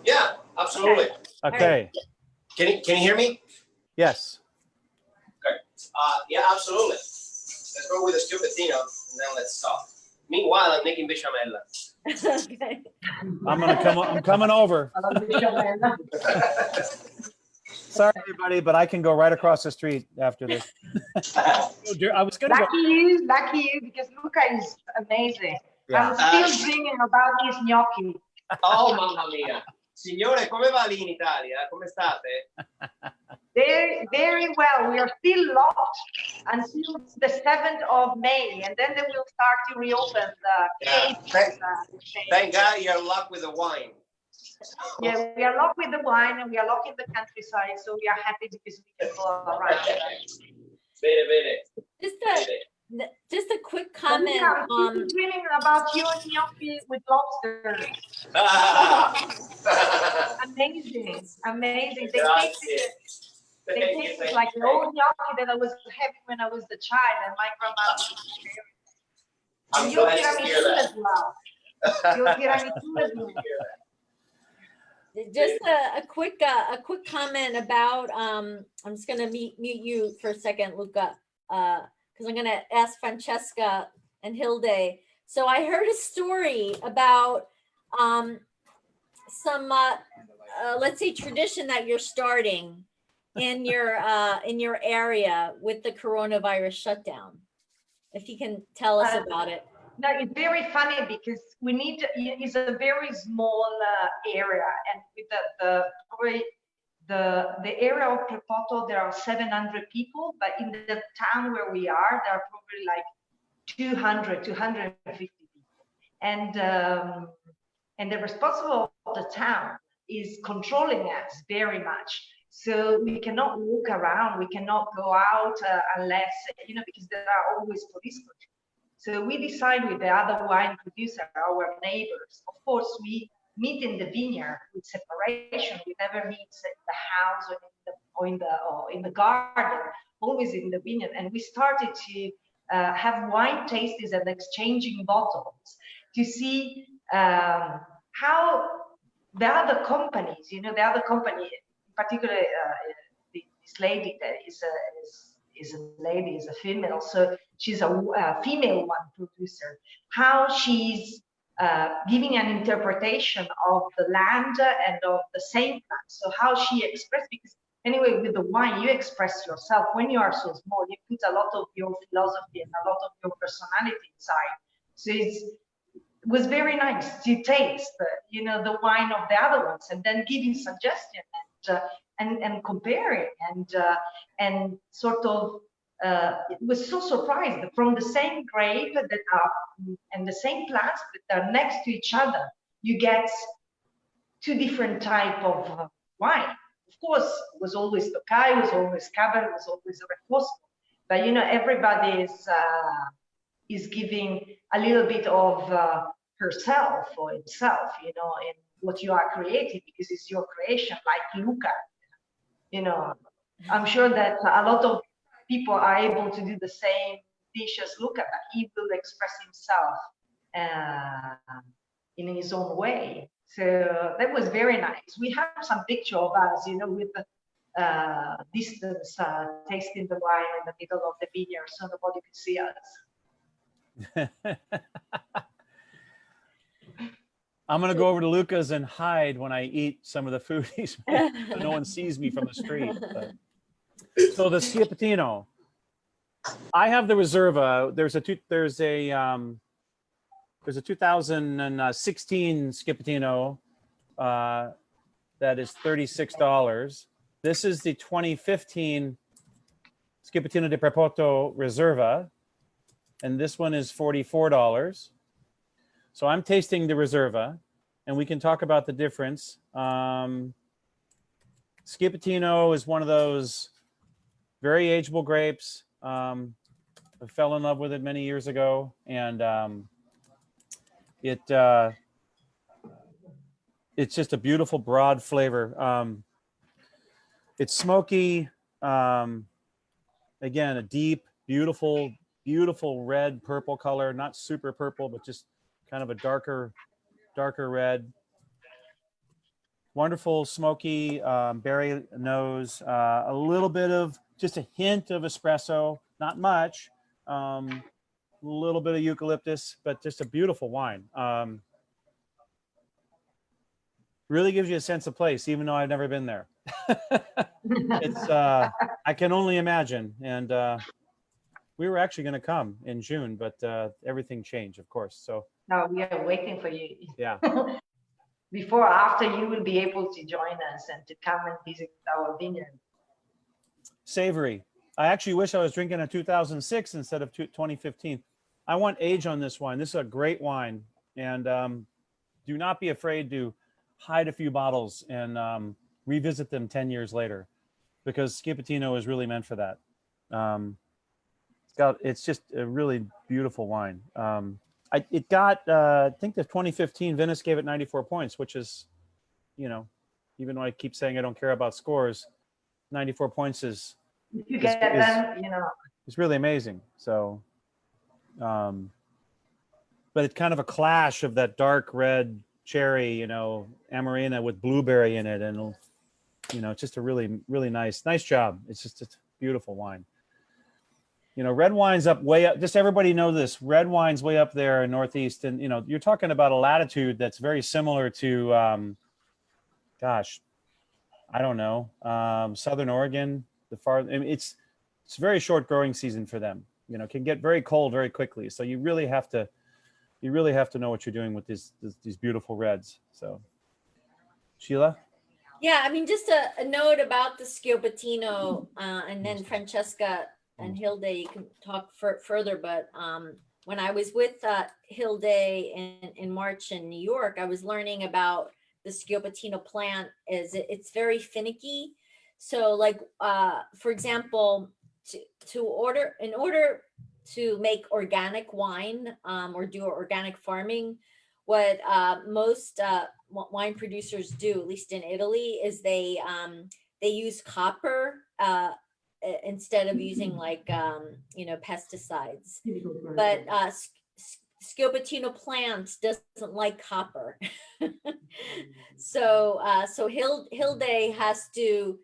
Yeah, absolutely. Okay. Can you hear me? Yes. Okay. Yeah, absolutely. Let's go with the Schioppettino and then let's stop. Meanwhile, I'm making bechamel. Okay. I'm coming over. Sorry, everybody, but I can go right across the street after this. I was going to go. Lucky you, because Luca is amazing. Yeah. I'm still dreaming about his gnocchi. Oh, mamma mia. Signore, come va lì in Italia? Come state? Very, very well. We are still locked until the 7th of May, and then they will start to reopen the cases. Thank God you're locked with the wine. Yeah, we are locked with the wine, and we are locked in the countryside, so we are happy because we can go around. Bene. Just a quick comment. I'm dreaming about your gnocchi with lobster. Amazing. They tasted like the old gnocchi that I was having when I was a child, and my grandma. I'm Your glad to hear tiramisu that. as well. Your tiramisu as well. Just a quick comment about I'm just gonna mute you for a second, Luca, because I'm gonna ask Francesca and Hilde. So I heard a story about some let's say tradition that you're starting in your area with the coronavirus shutdown. If you can tell us about it. No, it's very funny because it's a very small area, and with the area of Prepoto, there are 700 people, but in the town where we are, there are probably like 200, 250 people. And the responsible of the town is controlling us very much. So we cannot walk around, we cannot go out unless, because there are always police control. So we decide with the other wine producer, our neighbors. Of course, we meet in the vineyard with separation. We never meet at the house or in the garden, always in the vineyard. And we started to have wine tastings and exchanging bottles to see how the other companies, the other company, in particular, this lady that is a female, so she's a female wine producer, how she's giving an interpretation of the land and of the same plant. So how she expressed, because anyway, with the wine, you express yourself. When you are so small, you put a lot of your philosophy and a lot of your personality inside. So it was very nice to taste, the wine of the other ones, and then giving suggestions and comparing and sort of. It was so surprised from the same grape that are and the same plants that are next to each other, you get two different type of wine. Of course, it was always Tokai, it was always Cabernet, it was always Refosco, but everybody is giving a little bit of herself or himself, in what you are creating, because it's your creation, like Luca. I'm sure that a lot of people are able to do the same dish as Luca, but he will express himself in his own way. So that was very nice. We have some picture of us, with the distance, tasting the wine in the middle of the vineyard, so nobody could see us. I'm going to go over to Luca's and hide when I eat some of the food he's made, so no one sees me from the street. But. So the Schiapettino, I have the Reserva. There's a 2016 Schiapettino that is $36. This is the 2015 Schiapettino di Prapoto Reserva, and this one is $44. So I'm tasting the Reserva, and we can talk about the difference. Schiapettino is one of those very ageable grapes. I fell in love with it many years ago, and it's just a beautiful broad flavor. It's smoky. Again, a deep, beautiful red purple color, not super purple, but just kind of a darker red. Wonderful smoky berry nose, a little bit of just a hint of espresso, not much, a little bit of eucalyptus, but just a beautiful wine. Really gives you a sense of place, even though I've never been there. It's I can only imagine. And we were actually going to come in June, but everything changed, of course. So now we are waiting for you. Yeah. Before or after you will be able to join us and to come and visit our vineyard. Savory. I actually wish I was drinking a 2006 instead of 2015. I want age on this wine. This is a great wine. And do not be afraid to hide a few bottles and revisit them 10 years later, because Schiapettino is really meant for that. It's just a really beautiful wine. It got, I think the 2015 Venice gave it 94 points, which is, even though I keep saying I don't care about scores, 94 points is, if you get them, it's really amazing. So, but it's kind of a clash of that dark red cherry, Amarena with blueberry in it. And, it's just a really, really nice job. It's just a beautiful wine. Red wine's way up. Just everybody know this. Red wine's way up there in Northeast, and you're talking about a latitude that's very similar to, gosh, I don't know, Southern Oregon. It's a very short growing season for them. Can get very cold very quickly. So you really have to know what you're doing with these beautiful reds. So, Sheila. Yeah, just a note about the Schiapettino, and then Francesca and Hilde, you can talk further, but when I was with Hilde in March in New York, I was learning about the Schioppettino plant. It's very finicky. So like, for example, in order to make organic wine or do organic farming, what most wine producers do, at least in Italy, is they use copper instead of using like pesticides. But Schioppettino plant doesn't like copper. So Hilde has to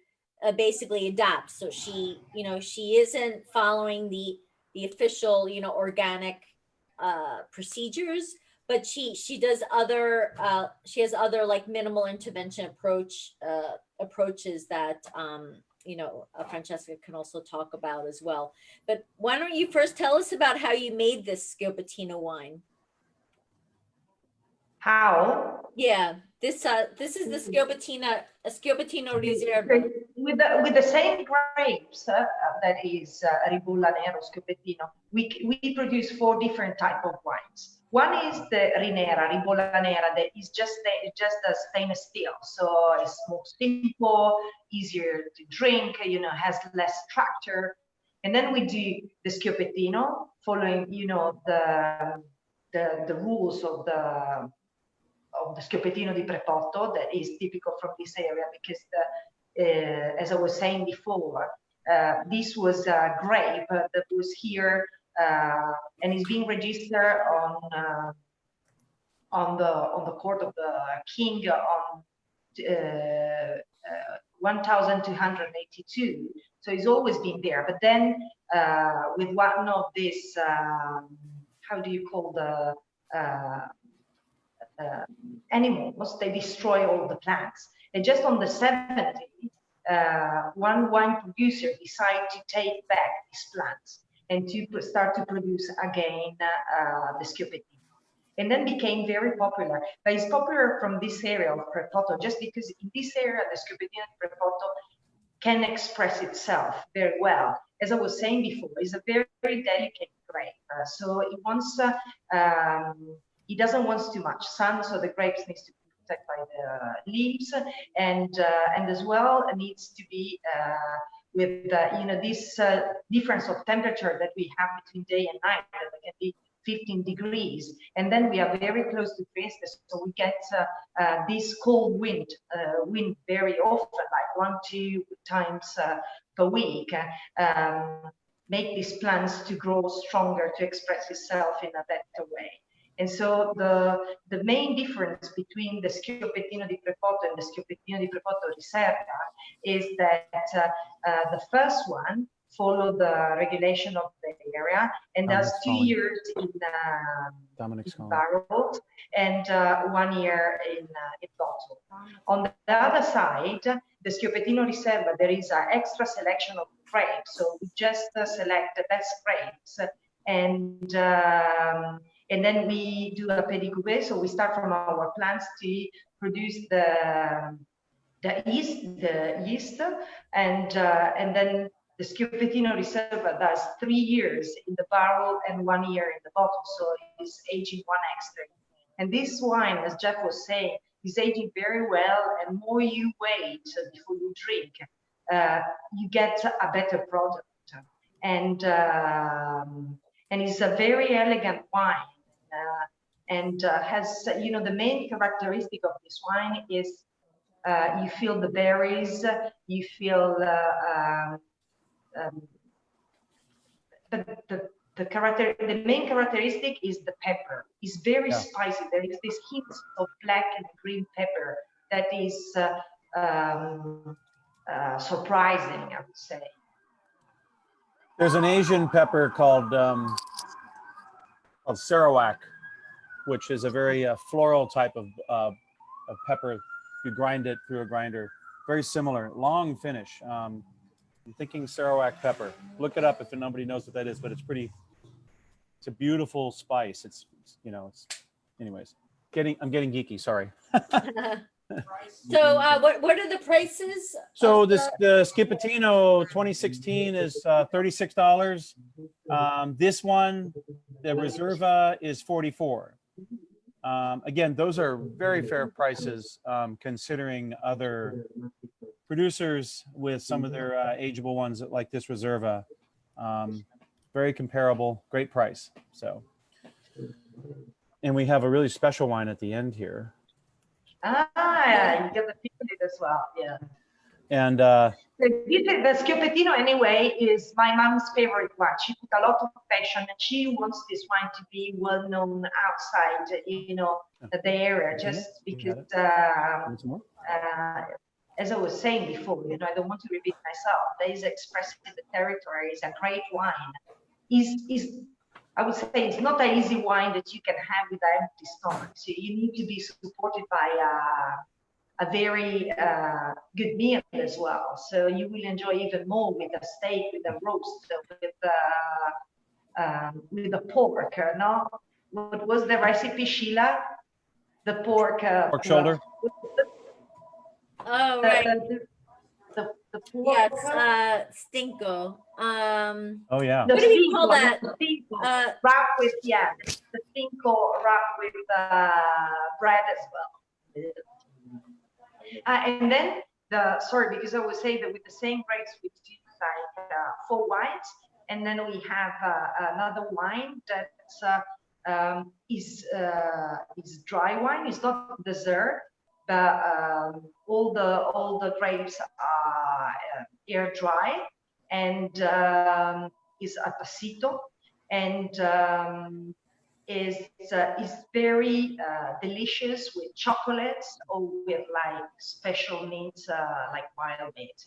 basically adapt. So she isn't following the official organic procedures, but she does other she has other like minimal intervention approaches that Francesca can also talk about as well. But why don't you first tell us about how you made this Schioppettino wine? How? Yeah, this is the Schioppettino Riserva. With the same grapes that is Ribolla Nero Schioppettino, we produce 4 different type of wines. One is the Rinera, Ribolla Nera, that is just a stainless steel, so it's more simple, easier to drink, has less structure. And then we do the Schioppettino, following the rules of the Schioppettino di Prepotto that is typical from this area, because as I was saying before, this was a grape that was here and is being registered on the court of the king on 1282. So it's always been there. But then with one of these, how do you call the animals, they destroy all the plants. And just on the 70s, one wine producer decided to take back these plants and to start to produce again the Schioppettino. And then became very popular. But it's popular from this area of Prepotto, just because in this area, the Schioppettino di Prepotto can express itself very well. As I was saying before, it's a very, very delicate grape. So it wants, it doesn't want too much sun, so the grapes needs to be protected by the leaves, and as well it needs to be with this difference of temperature that we have between day and night, that can be 15 degrees, and then we are very close to Trieste, so we get this cold wind very often, like 1-2 times per week. Make these plants to grow stronger, to express itself in a better way. And so the main difference between the Schioppettino di Prepotto and the Schioppettino di Prepotto Riserva is that the first one follow the regulation of the area and does 2 years in barrel and 1 year in bottle. On the other side, the Schioppettino Riserva, there is an extra selection of grapes. So we just select the best grapes, and then we do a petit cuvée. So we start from our plants to produce the yeast, and then the Schioppettino Riserva does 3 years in the barrel and 1 year in the bottle. So it's aging 1x. And this wine, as Jeff was saying, is aging very well. And more you wait before you drink, you get a better product. And it's a very elegant wine. And has, the main characteristic of this wine is you feel the berries, you feel the main characteristic is the pepper. It's very spicy. There is this hint of black and green pepper that is surprising, I would say. There's an Asian pepper called Sarawak, which is a very floral type of pepper. You grind it through a grinder. Very similar, long finish. I'm thinking Sarawak pepper. Look it up if nobody knows what that is, but it's a beautiful spice. It's anyways, I'm getting geeky, sorry. So what are the prices? So of this the Skipetino 2016 is $36. This one, the Reserva, is $44. Again, those are very fair prices considering other producers with some of their ageable ones like this Reserva. Very comparable, great price. So, and we have a really special wine at the end here. Yeah, you get the picnic as well. Yeah. And The Schioppettino anyway is my mom's favorite one. She put a lot of passion and she wants this wine to be well known outside, the area, just because, as I was saying before, I don't want to repeat myself. There is expressing the territory, is a great wine. I would say it's not an easy wine that you can have with an empty stomach. So you need to be supported by a very good meal as well. So you will enjoy even more with a steak, with a roast, with the pork. No, what was the recipe, Sheila? The pork. pork shoulder. Oh, right. The pork. Yes, stinko. Oh yeah. What do we call that? Wrapped with the stinko wrapped with bread as well. And then because I was saying that with the same grapes we do like 4 wines, and then we have another wine that is dry wine. It's not dessert, but all the grapes are air dry, and is a pasito, and is very delicious with chocolates or with like special meats like wild meat.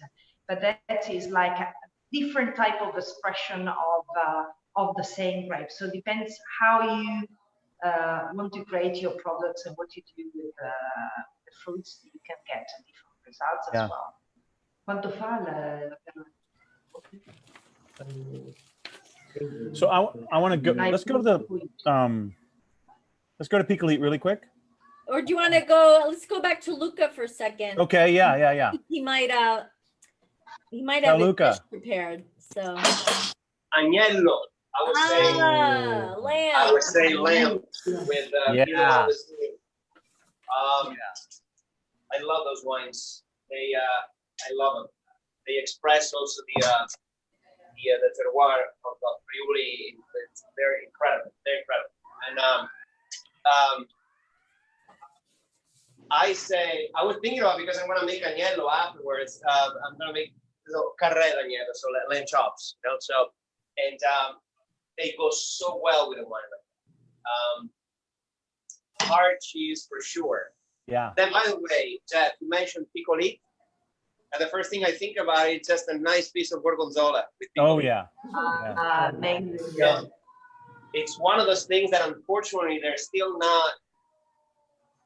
But that is like a different type of expression of the same grape. So it depends how you want to create your products and what you do with the fruits. You can get different results as well. Quanto fa So I want to go. Let's go to Picolit really quick. Or do you want to go? Let's go back to Luca for a second. Okay. Yeah. He might have a Luca. dish prepared. So Agnello. lamb. I would say lamb with Yeah. I love those wines. I love them. They express also the terroir of Friuli. They're incredible. And I was thinking about, because I'm gonna make agnello afterwards. I'm gonna make carré agnello, so lamb chops. And they go so well with a wine like that. Hard cheese for sure. Yeah. Then, by the way, Jeff, you mentioned Picolit, and the first thing I think about is just a nice piece of gorgonzola. Oh yeah. Yeah. It's one of those things that unfortunately they're still not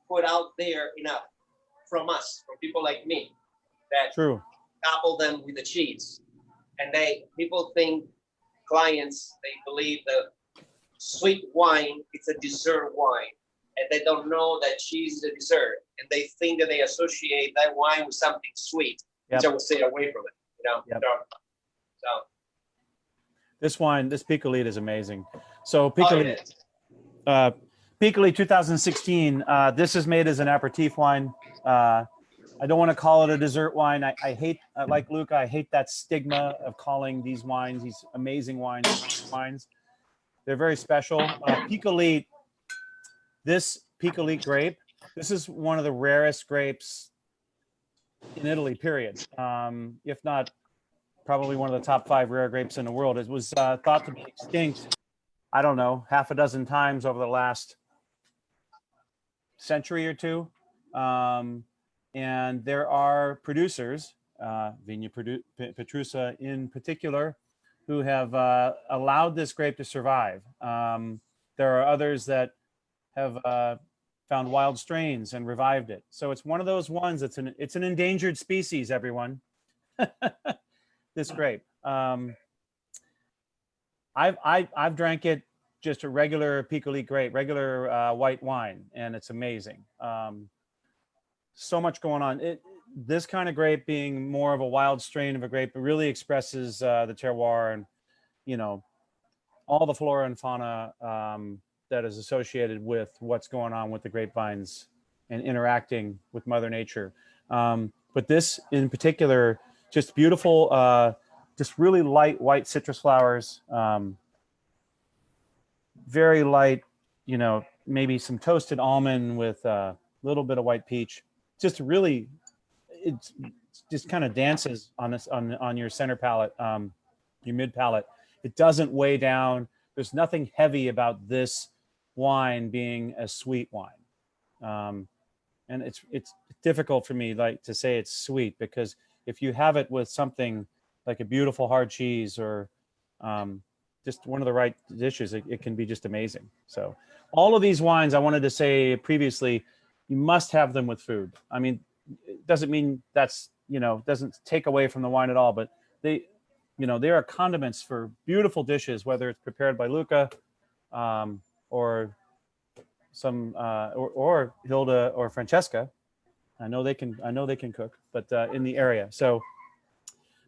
put out there enough from us, from people like me, that True. couple them with the cheese. And people think, clients, they believe that sweet wine, it's a dessert wine. And they don't know that cheese is a dessert. And they think that they associate that wine with something sweet, which I would stay away from it, Yep. So This wine, this Picolit is amazing. So Picolit, Picolit 2016. This is made as an aperitif wine. I don't want to call it a dessert wine. I hate, like Luca, I hate that stigma of calling these wines, these amazing wines. They're very special. Picolit, this Picolit grape, this is one of the rarest grapes in Italy, period. If not, probably one of the top 5 rare grapes in the world. It was thought to be extinct, I don't know, half a dozen times over the last century or two. And there are producers, Vigna Petrusa in particular, who have allowed this grape to survive. There are others that have found wild strains and revived it. So it's one of those ones that's it's an endangered species, everyone. This grape. I've drank it just a regular Picolit grape, regular white wine, and it's amazing. so much going on. This kind of grape being more of a wild strain of a grape, it really expresses the terroir and, you know, all the flora and fauna that is associated with what's going on with the grapevines and interacting with Mother Nature. But this in particular, just beautiful, just really light white citrus flowers, very light, you know, maybe some toasted almond with a little bit of white peach. Just really, it just kind of dances on this on your center palate, your mid palate. It doesn't weigh down. There's nothing heavy about this wine being a sweet wine. And it's difficult for me like to say it's sweet, because if you have it with something like a beautiful hard cheese or just one of the right dishes, it can be just amazing. So all of these wines, I wanted to say previously, you must have them with food. I mean, it doesn't mean that's, you know, doesn't take away from the wine at all, but they, you know, there are condiments for beautiful dishes, whether it's prepared by Luca or some or Hilda or Francesca. I know they can cook, but in the area. So,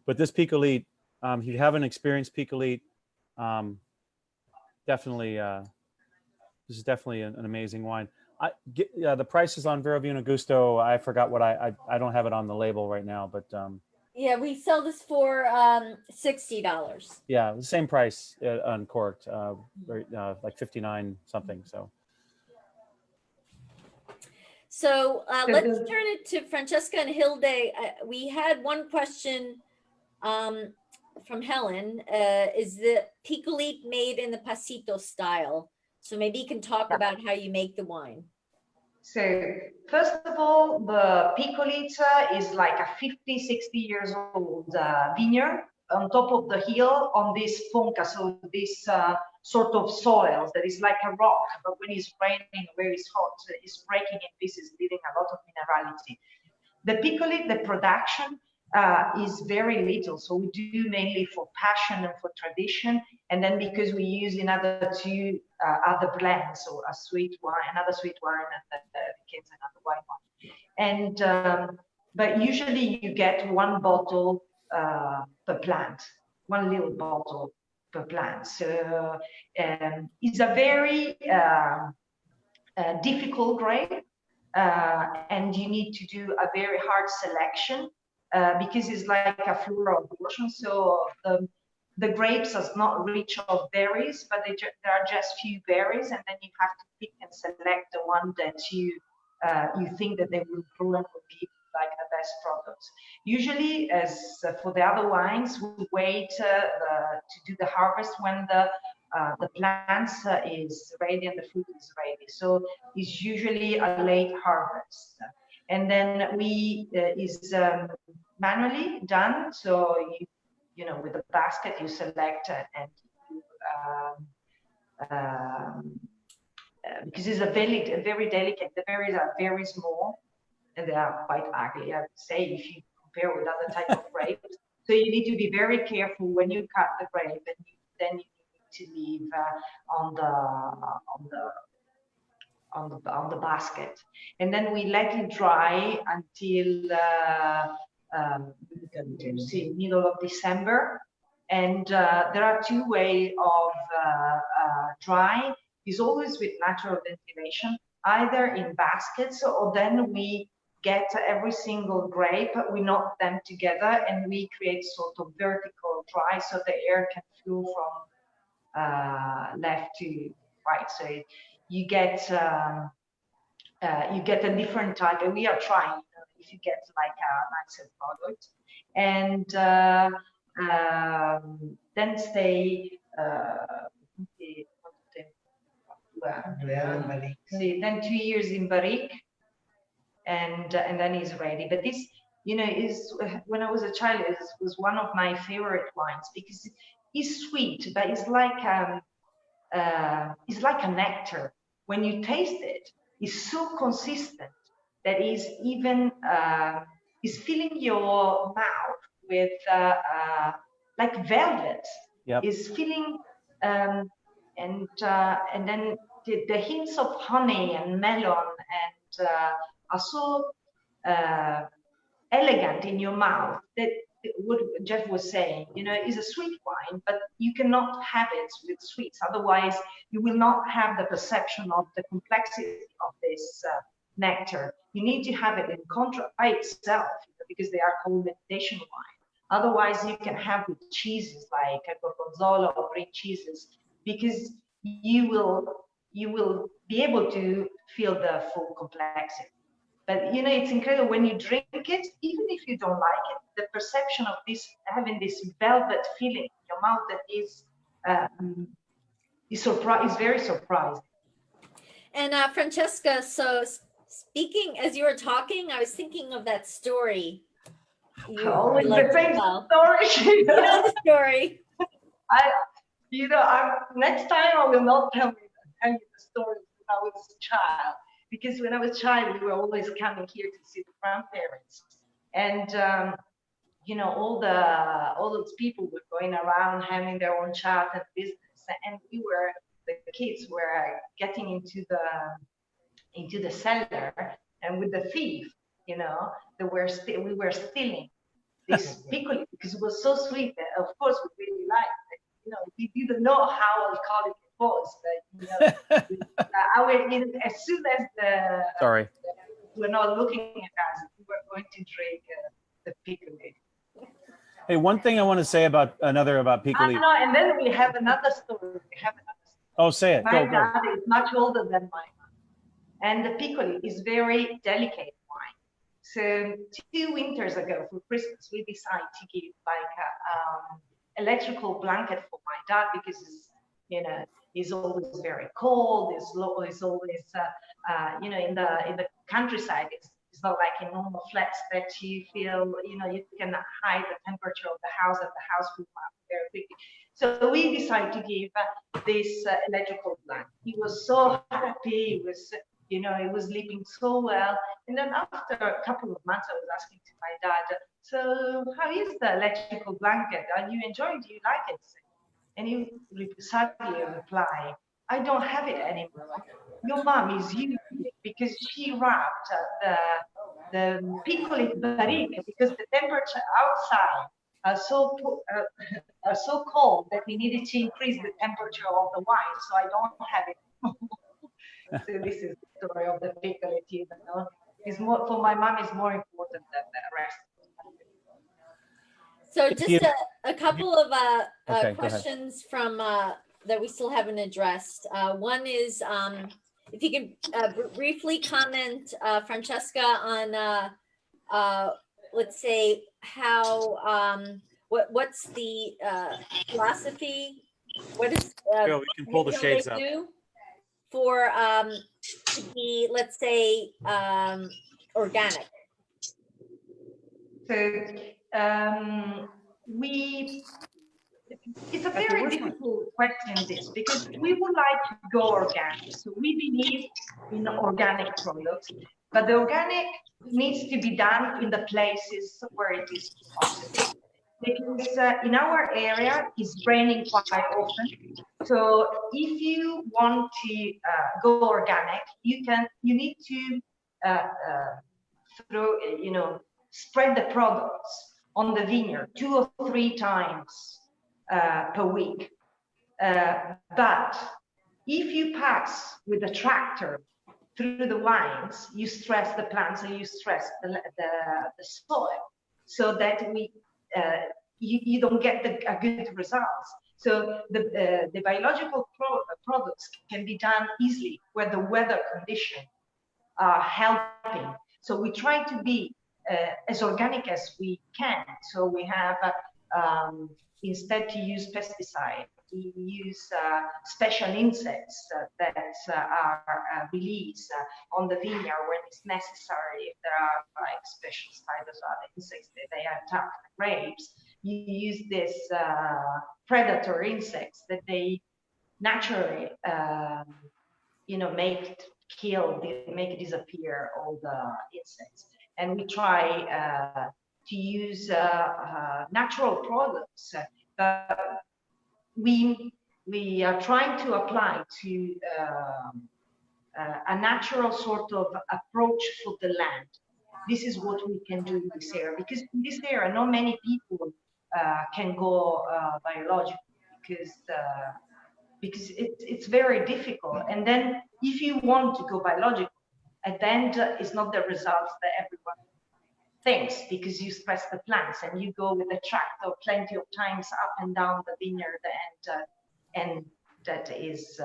but this Picolite, if you haven't experienced Picolite, definitely, this is definitely an amazing wine. The prices on Vero Vino Gusto, I forgot what I don't have it on the label right now, but Yeah, we sell this for $60. yeah, the same price uncorked, like 59 something. So let's turn it to Francesca and Hilde. We had one question from Helen. Is the Picolite made in the Pasito style? So maybe you can talk about how you make the wine. So first of all, the Picolite is like a 50, 60 years old vineyard on top of the hill on this fonca, so this sort of soil that is like a rock, but when it's raining, where it's hot, it's breaking in pieces, leaving a lot of minerality. The Picolite, the production is very little, so we do mainly for passion and for tradition, and then because we use in other two other blends, so a sweet wine, another sweet wine, and then becomes another white wine. And but usually you get one bottle per plant, one little bottle per plant. So it's a very difficult grape, and you need to do a very hard selection because it's like a floral abortion. So the grapes are not rich of berries, but there are just few berries, and then you have to pick and select the one that you think that they will grow and will give like the best products. Usually, as for the other wines, we wait to do the harvest when the plants is ready and the fruit is ready. So it's usually a late harvest, and then we is manually done. So you know, with a basket you select and because it's a very delicate. The berries are very small and they are quite ugly, I would say, if you compare with other type of grapes. So you need to be very careful when you cut the grape, and then you need to leave on the basket, and then we let it dry until middle of December. And there are two ways of drying. It's always with natural ventilation, either in baskets, or then we get every single grape, we knot them together, and we create sort of vertical dry, so the air can flow from left to right. So you get a different type, and we are trying if you get like a nicer product, and then stay. Then 2 years in barrique, and then it's ready. But this, you know, is when I was a child, it was one of my favorite wines because it's sweet, but it's like a nectar. When you taste it, it's so consistent that is even is filling your mouth with like velvet. Yep. Is filling and then the hints of honey and melon and are so elegant in your mouth. That what Jeff was saying, you know, is a sweet wine, but you cannot have it with sweets. Otherwise, you will not have the perception of the complexity of this nectar. You need to have it in contrast by itself, because they are called meditation wine. Otherwise, you can have with cheeses like gorgonzola or green cheeses, because you will be able to feel the full complexity. But you know, it's incredible when you drink it, even if you don't like it, the perception of this, having this velvet feeling in your mouth, that is very surprising. And Francesca, so speaking as you were talking, I was thinking of that story. Always like the same well. story. You know the story. Next time I will not tell you the story when I was a child, because when I was a child, we were always coming here to see the grandparents, and you know, all those people were going around having their own chat and business, and the kids were getting into the cellar, and with the thief, you know, we were stealing this piccoli because it was so sweet. That of course we really liked it. You know, we didn't know how alcoholic it was, but you know, as soon as Sorry. we're not looking at us, we were going to drink the piccoli. Hey, one thing I want to say about piccoli. No, and then we have another story. Oh, say it. My Go. dad is much older than my mom, and the piccoli is very delicate wine. So 2 winters ago for Christmas, we decided to give like a electrical blanket for my dad, because you know, he's always very cold. He's always you know, in the countryside. It's not like in normal flats that you feel, you know, you can hide the temperature of the house, and the house will melt very quickly. So we decided to give this electrical blanket. He was so happy. He was, you know, he was sleeping so well. And then after a couple of months, I was asking to my dad, so how is the electrical blanket? Are you enjoying it? Do you like it? And he sadly replied, I don't have it anymore. Your mom is using it because she wrapped the piccoli barrique, because the temperature outside are so cold that we needed to increase the temperature of the wine. So I don't have it. So this is the story of the piccoli. You know, it's more for my mom. Is more important than the rest. So just a couple of Okay, questions from that we still haven't addressed. One is if you can briefly comment, Francesca, on let's say how what's the philosophy? What is we can pull the shades up for to be, let's say, organic? So it's a very difficult question, this, because we would like to go organic. So we believe in organic products, but the organic needs to be done in the places where it is possible. Because in our area, it's raining quite often. So if you want to go organic, you need to spread the products on the vineyard 2 or 3 times per week. But if you pass with a tractor through the wines, you stress the plants and you stress the soil, so that you don't get a good results. So the biological products can be done easily where the weather conditions are helping. So we try to be as organic as we can. So we have, instead to use pesticide, we use special insects that are released on the vineyard when it's necessary. If there are like special spiders or other insects that they attack the grapes, you use this predator insects that they naturally, make disappear all the insects. And we try to use natural products. We are trying to apply to a natural sort of approach for the land, this is what we can do in this area, because in this area, not many people can go biological because it's very difficult. And then if you want to go biological, at the end, it's not the results that everyone thinks, because you stress the plants and you go with a tractor plenty of times up and down the vineyard, and that is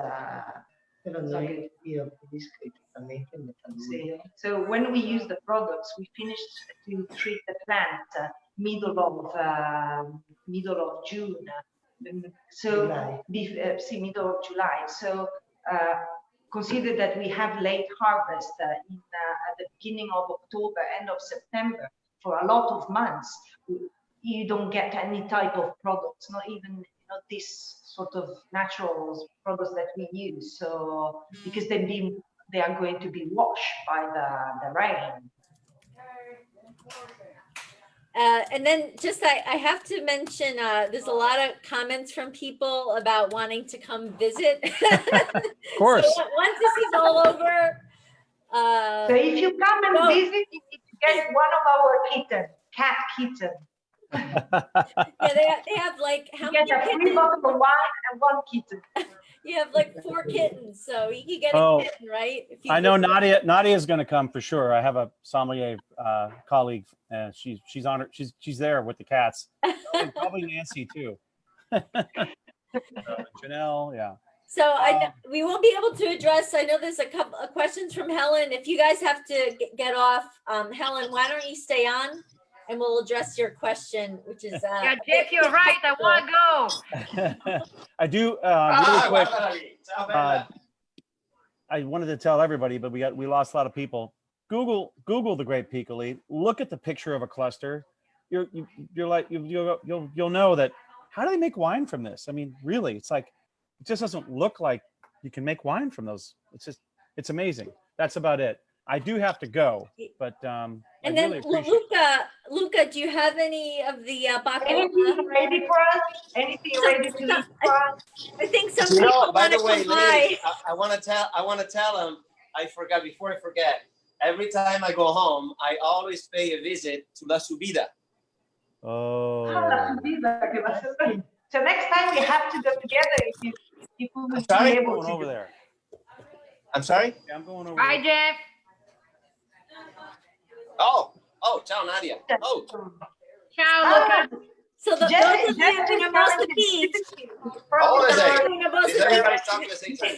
Però so noi, good. io capisco esattamente il meccanismo. So when we use the products, we finished to treat the plant middle of June. So July. middle of July. So consider that we have late harvest at the beginning of October, end of September. For a lot of months, you don't get any type of products, not even this sort of natural products that we use. So because they are going to be washed by the rain. And then just I have to mention, there's a lot of comments from people about wanting to come visit. Of course. So once this is all over, So if you come and no. visit, you need to get one of our cat kitten. yeah, they have like how You many get a free kittens? bottle of wine and one kitten. You have like 4 kittens, so you can get a Oh, kitten, right? If you I know visit. Nadia is going to come for sure. I have a sommelier colleague, and she's on her. She's there with the cats. Probably Nancy too. Janelle, yeah. So I know we won't be able to address. I know there's a couple of questions from Helen. If you guys have to get off, Helen, why don't you stay on, and we'll address your question, which is Yeah, Jeff, you're right. I want to go. I do Ah, really quick. guarda lì. Ciao, bella. I wanted to tell everybody, but we lost a lot of people. Google the Great Peak Elite. Look at the picture of a cluster. You're like you'll know that. How do they make wine from this? I mean, really, it's like it just doesn't look like you can make wine from those. It's amazing. That's about it. I do have to go, but and I then really appreciate Luca, do you have any of the Anything baccalaureate? ready for us? Anything ready to eat for us? I think some You people know, by want to the way, come by. ladies, I want to tell them. I forgot before I forget. Every time I go home, I always pay a visit to La Subida. Oh, So next time we have to go together if we will Sorry? be I'm able going to. over there. I'm sorry. Yeah, I'm going over. Bye, there. Jeff. Oh, ciao Nadia. Oh, Ciao, Luca. So those of you in Hermosa Beach, hold on a second. in Hermosa Is everybody Beach, talking at the same time?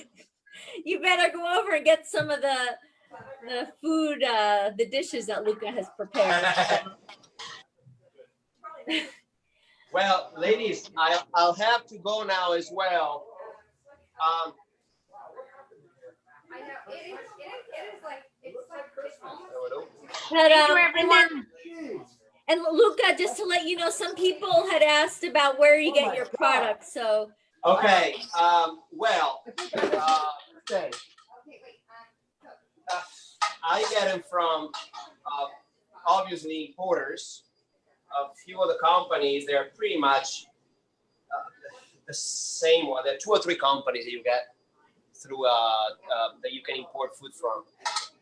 you better go over and get some of the food, the dishes that Luca has prepared. Well, ladies, I'll have to go now as well. But, Thank you, and everyone. then- and Luca, just to let you know, some people had asked about where you get your products. So Okay. Well, I get them from obviously importers. A few of the companies, they're pretty much the same one. There are 2 or 3 companies that you get through that you can import food from.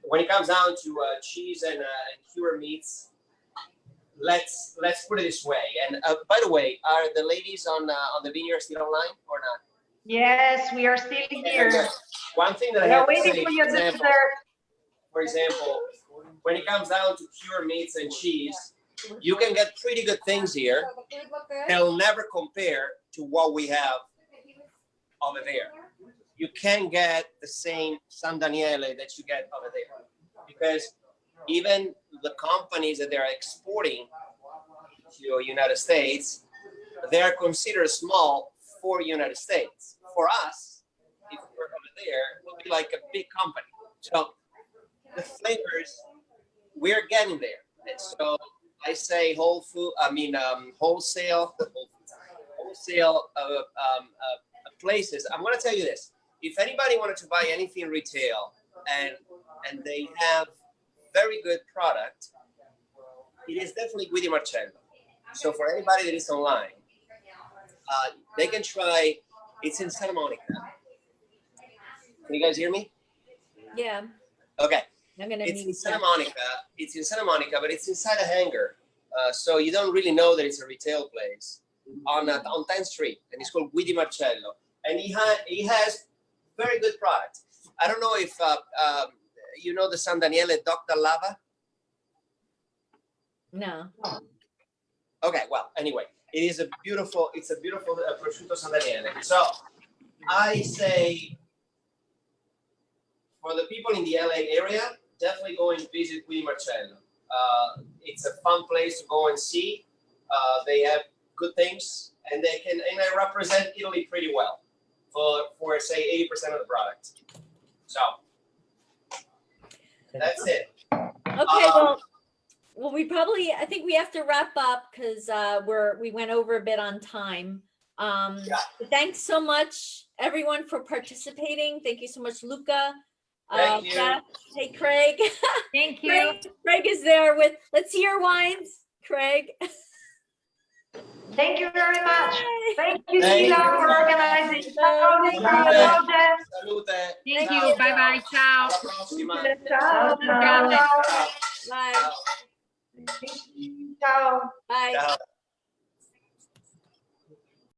When it comes down to cheese and cured meats, let's put it this way. And by the way, are the ladies on the vineyard still online or not? Yes, we are still here. And, one thing that I We are have to waiting say, for your dessert. for example, when it comes down to cured meats and cheese, you can get pretty good things here. They'll never compare to what we have over there. You can't get the same San Daniele that you get over there, because even the companies that they're exporting to United States, they are considered small for United States. For us, if we're over there, we'll be like a big company. So the flavors, we're getting there. And so I say wholesale places. I'm going to tell you this. If anybody wanted to buy anything retail and they have very good product, it is definitely Guidi Marcello. So for anybody that is online, they can try. It's in Santa Monica. Can you guys hear me? yeah, Okay. I'm gonna It's in mute Santa that. Monica. It's in Santa Monica, but it's inside a hangar. So you don't really know that it's a retail place on 10th Street, and it's called Guidi Marcello. And he has very good product. I don't know if you know the San Daniele Dr. Lava. No. Okay, well, anyway, it's a beautiful prosciutto San Daniele. So I say for the people in the LA area, definitely go and visit Guidi Marcello. It's a fun place to go and see. They have good things, and they represent Italy pretty well for say 80% of the product. So that's it. Okay, well, I think we have to wrap up because we went over a bit on time. Yeah. But thanks so much, everyone, for participating. Thank you so much, Luca. Thank you. Beth. Hey, Craig. Thank you. Craig is there with. Let's see your wines, Craig. Thank you very much. Yay. Thank you, Thank Sheila, you. for organizing. Thank Ciao, you. ciao, Jeff. Salute. Thank Ciao. you. Bye-bye. Ciao. Alla prossima. Ciao. Bye. Ciao. Bye. Ciao. Bye. Ciao.